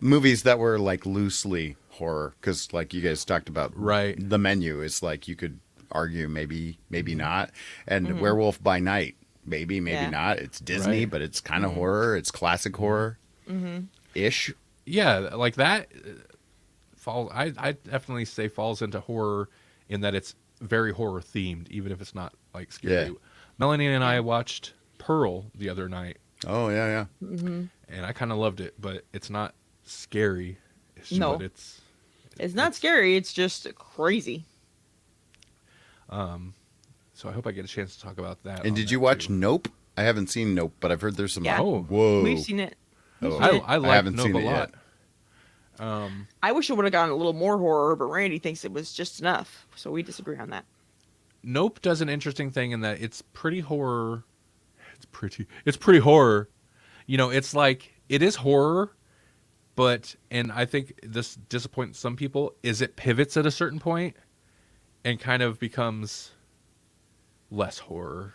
movies that were like loosely horror, because like you guys talked about, Right. The Menu is like, you could argue maybe not, and Werewolf by Night maybe Yeah. not. It's Disney, Right. but it's kind of horror. It's classic horror ish. Yeah, like that falls. I definitely say falls into horror in that it's very horror themed, even if it's not like scary. Yeah. Melanie and I watched Pearl the other night, Oh yeah. and I kind of loved it, but it's not scary. It's just, No. but It's not scary. It's just crazy. so I hope I get a chance to talk about that. And on did that you watch too. Nope? I haven't seen Nope, but I've heard there's some. Yeah. Oh. Whoa! We've seen it. Oh. I like haven't Nope seen a it lot. yet. I wish it would have gotten a little more horror, but Randy thinks it was just enough. So we disagree on that. Nope does an interesting thing in that it's pretty horror. It's pretty horror. You know, it's like, it is horror, but, and I think this disappoints some people, is it pivots at a certain point and kind of becomes less horror.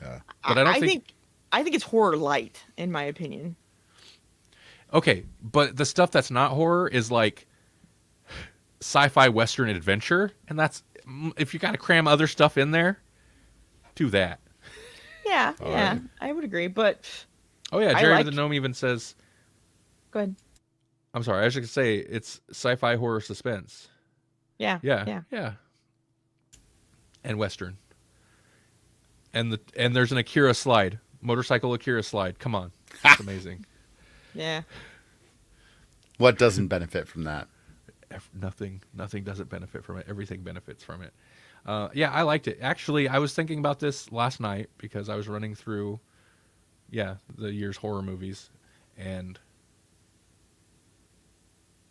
Yeah. But I don't think I think it's horror light, in my opinion. Okay, but the stuff that's not horror is like sci-fi western adventure, and that's if you got to cram other stuff in there, do that. Yeah, All yeah, right. I would agree. But Oh yeah, I Jerry like. the Gnome even says. Go ahead. I'm sorry, I was just gonna say it's sci-fi horror suspense. Yeah, Yeah, yeah. yeah, and western. And there's an Akira slide, motorcycle Akira slide. Come on, it's amazing. Yeah. What doesn't benefit from that? Nothing doesn't benefit from it. Everything benefits from it. Yeah, I liked it. Actually, I was thinking about this last night because I was running through, the year's horror movies, and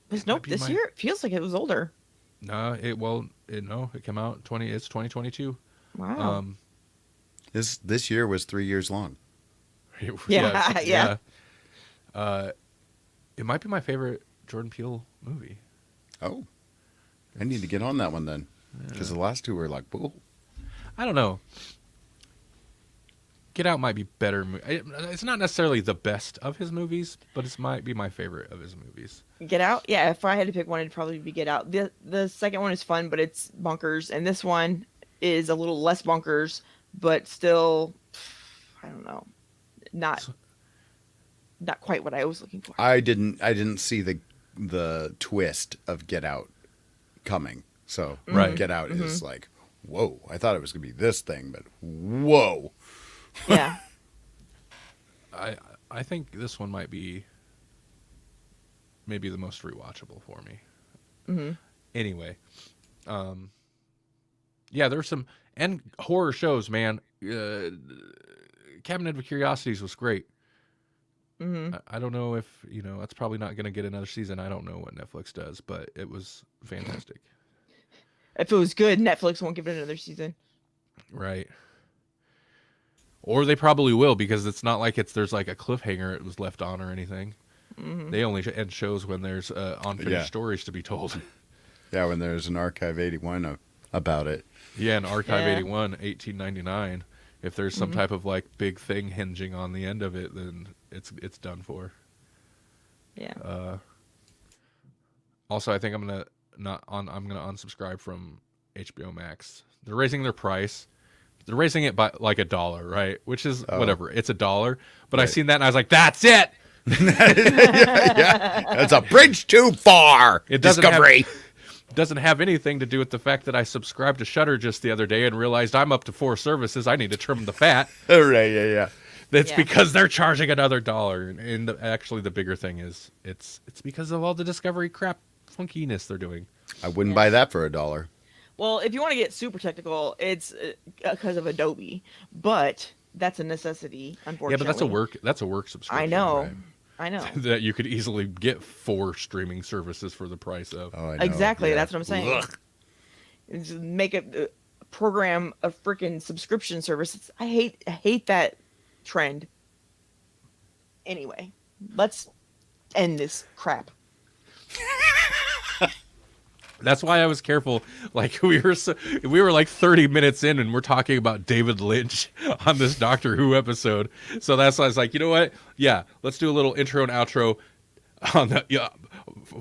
This it might nope. be This year it feels like it was older. no, it came out 2022. Wow. This year was 3 years long. Yeah. It might be my favorite Jordan Peele movie. Oh, I need to get on that one then, because the last two were like, whoa. I don't know. Get Out might be better. It's not necessarily the best of his movies, but it might be my favorite of his movies. Get Out. Yeah. If I had to pick one, it'd probably be Get Out. The second one is fun, but it's bonkers, and this one is a little less bonkers, but still, I don't know, not quite what I was looking for. I didn't see the twist of Get Out coming. So Right. Get Out is like, whoa. I thought it was gonna be this thing, but whoa. Yeah. I think this one might be maybe the most rewatchable for me. Mm-hmm. Anyway, there's some and horror shows, man. Cabinet of Curiosities was great. Mm-hmm. I don't know if that's probably not going to get another season. I don't know what Netflix does, but it was fantastic. If it was good, Netflix won't give it another season. Right. Or they probably will because it's not like there's like a cliffhanger it was left on or anything. Mm-hmm. They only end shows when there's unfinished stories to be told. Yeah, when there's an Archive 81 about it. Yeah, in Archive Yeah. 81, 1899. If there's some type of like big thing hinging on the end of it, then it's done for. Yeah. Also, I think I'm gonna unsubscribe from HBO Max. They're raising their price. They're raising it by like $1, right? Which is whatever. It's $1. But I Right. seen that and I was like, that's it. Yeah, that's a bridge too far. It doesn't Discovery. Doesn't have anything to do with the fact that I subscribed to Shudder just the other day and realized I'm up to 4 services. I need to trim the fat. Right, yeah. That's Yeah. because they're charging another $1. And actually, the bigger thing is it's because of all the Discovery crap funkiness they're doing. I wouldn't buy that for $1. Well, if you want to get super technical, it's because of Adobe, but that's a necessity, Yeah, unfortunately. but that's a work subscription. I know. right? I know. That you could easily get 4 streaming services for the price of. Oh, I know. Exactly. Yeah. That's what I'm saying. Ugh. Just make a program a freaking subscription service. I hate that trend. Anyway, let's end this crap. That's why I was careful. Like we were like 30 minutes in, and we're talking about David Lynch on this Doctor Who episode. So that's why I was like, you know what? Yeah, let's do a little intro and outro on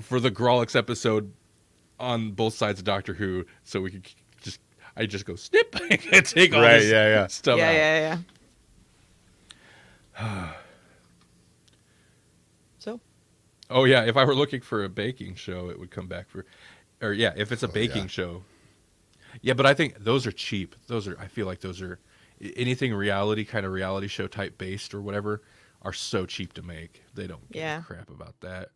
for the Grawlix episode on both sides of Doctor Who, so we could I just go snip and take all Right, this yeah. stuff Yeah, out. yeah. So, Oh yeah, if I were looking for a baking show, it would come back for, or yeah, if it's a baking yeah. show. Yeah, but I think those are cheap. I feel like those are anything reality show type based or whatever are so cheap to make. They don't give Yeah. a crap about that.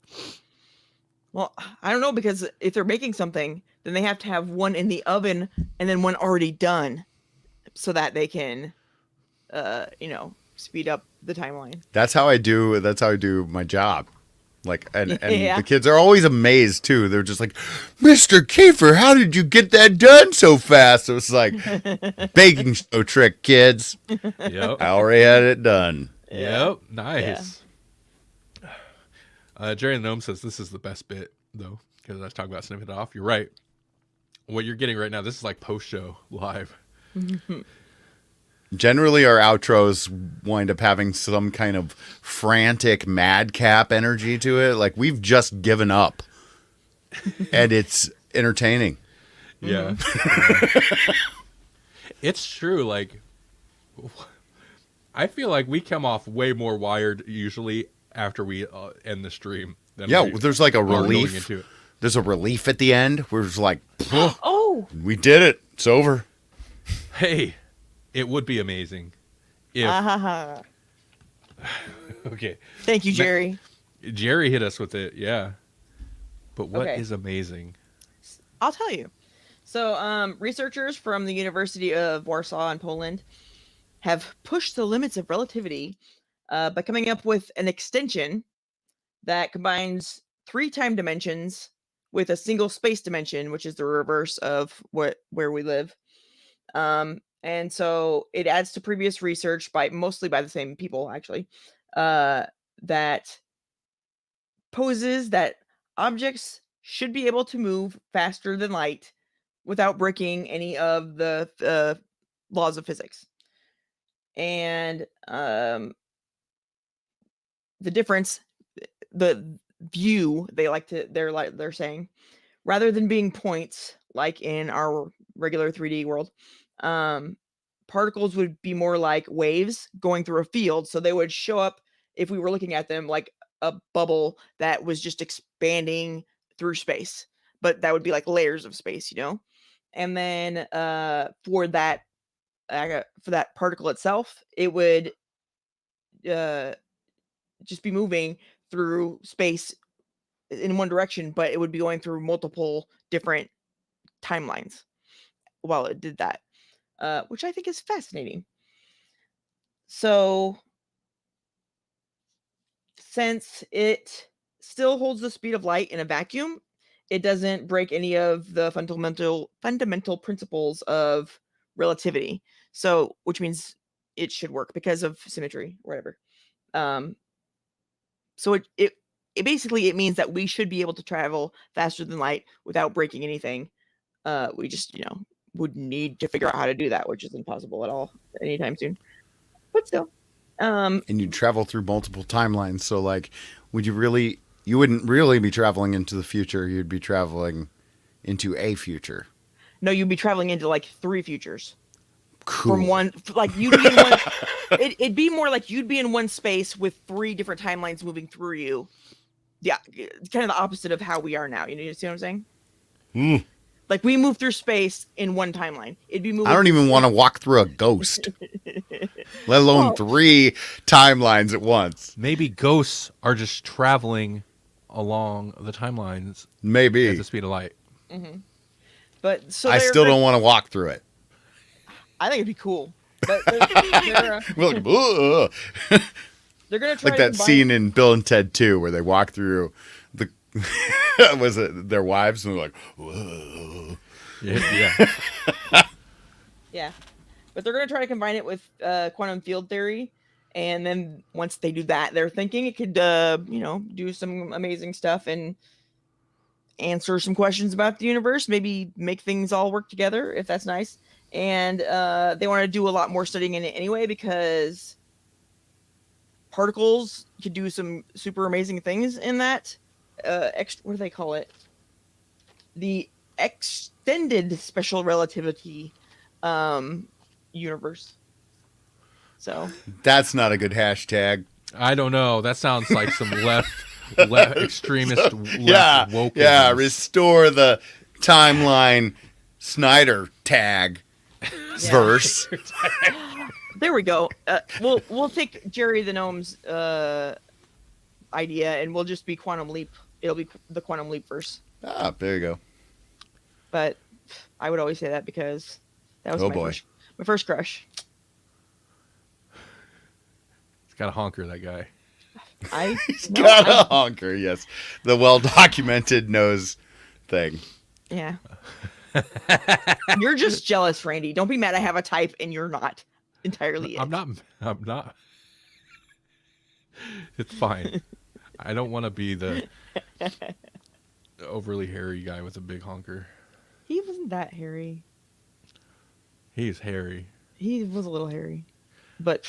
well, I don't know, because if they're making something, then they have to have one in the oven and then one already done, so that they can, speed up the timeline. That's how I do my job. Like, and Yeah. the kids are always amazed too. They're just like, Mr. Kiefer, how did you get that done so fast? It was like, baking show trick, kids. Yep. I already had it done. Yep. Nice. Jerry the Gnome says this is the best bit though, because I was talking about snipping it off. You're right. What you're getting right now, this is like post show live. Generally, our outros wind up having some kind of frantic madcap energy to it. Like we've just given up, and it's entertaining. Yeah. It's true. Like, I feel like we come off way more wired usually after we end the stream. Than Yeah, we there's like a are going relief. into it. There's a relief at the end. We're just like, Oh, we did it. It's over. Hey, it would be amazing if. Okay. Thank you, Jerry. Jerry hit us with it, yeah. But what is Okay. amazing? I'll tell you. So, researchers from the University of Warsaw in Poland have pushed the limits of relativity by coming up with an extension that combines 3 time dimensions with a single space dimension, which is the reverse of where we live. And so it adds to previous research mostly by the same people, actually, that poses that objects should be able to move faster than light without breaking any of the laws of physics. And the difference, the view they're saying, rather than being points like in our regular 3D world, particles would be more like waves going through a field. So they would show up if we were looking at them like a bubble that was just expanding through space, but that would be like layers of space, And then for that particle itself, it would just be moving through space in one direction, but it would be going through multiple different timelines while it did that, which I think is fascinating. So, since it still holds the speed of light in a vacuum, it doesn't break any of the fundamental principles of relativity. So, which means it should work because of symmetry, or whatever. So it basically it means that we should be able to travel faster than light without breaking anything. We just would need to figure out how to do that, which is impossible at all anytime soon. But still, And you travel through multiple timelines. So, like, you wouldn't really be traveling into the future. You'd be traveling into a future. no, you'd be traveling into like 3 futures Cool. from one. Like you'd be in one. It'd be more like you'd be in one space with 3 different timelines moving through you. Yeah, kind of the opposite of how we are now. You see what I'm saying? Like we move through space in one timeline. It'd be moving. I don't even want to walk through a ghost, let alone 3 timelines at once. Maybe ghosts are just traveling along the timelines Maybe. at the speed of light. But so I still don't want to walk through it. I think it'd be cool. But We're like, "Ugh." they're gonna try Like to that combine- scene in Bill and Ted 2 where they walk through the was it their wives and they're like, whoa. Yeah. Yeah, but they're gonna try to combine it with quantum field theory, and then once they do that, they're thinking it could do some amazing stuff and answer some questions about the universe, maybe make things all work together if that's nice. And they want to do a lot more studying in it anyway because particles could do some super amazing things in that. What do they call it? The extended special relativity universe. So That's not a good hashtag. I don't know. That sounds like some left extremist Yeah. wokeism. Yeah. Restore the timeline Snyder tag verse. there we go. We'll take Jerry the Gnome's idea and we'll just be Quantum Leap. It'll be the Quantum Leap verse. Ah, there you go. But I would always say that because that was my first crush. He's got a honker, that guy. Got a honker, yes. The well-documented nose thing. Yeah. You're just jealous, Randy. Don't be mad I have a type and you're not entirely it. I'm not. It's fine. I don't want to be the overly hairy guy with a big honker. He wasn't that hairy. He's hairy. He was a little hairy, but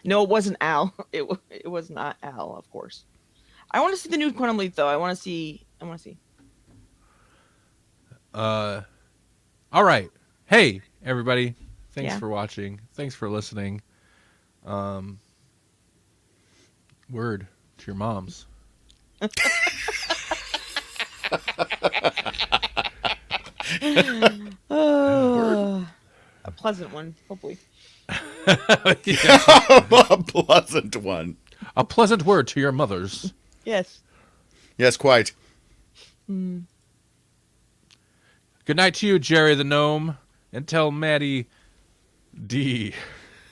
no, it wasn't Al. It was not Al, of course. I want to see the new Quantum Leap though. I want to see. All right. Hey, everybody. Thanks Yeah. for watching. Thanks for listening. Word to your moms. A pleasant one, hopefully. Yeah. A pleasant one. A pleasant word to your mothers. Yes. Yes, quite. Mm. Good night to you, Jerry the Gnome, and tell Maddie D.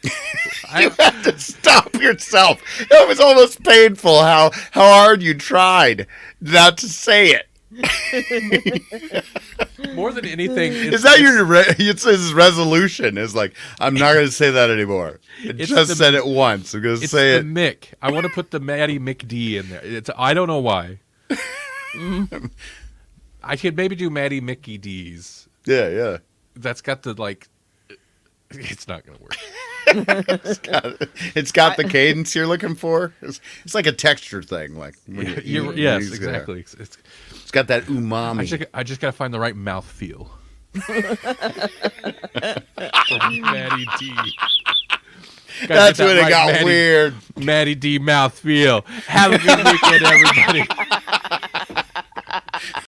You had to stop yourself. It was almost painful how hard you tried not to say it. More than anything, Is that it's his resolution? Is like, I'm not going to say that anymore. I just said it once. I'm going to It's say the it. Mick. I want to put the Maddie McD in there. I don't know why. I could maybe do Maddie Mickey D's. Yeah. That's got the like. It's not going to work. It's got the cadence you're looking for. It's like a texture thing. Like Yes, exactly. It's got that umami. I just got to find the right mouth feel. Maddie D. That's when it got weird. Maddie D mouth feel. Have a good weekend, everybody.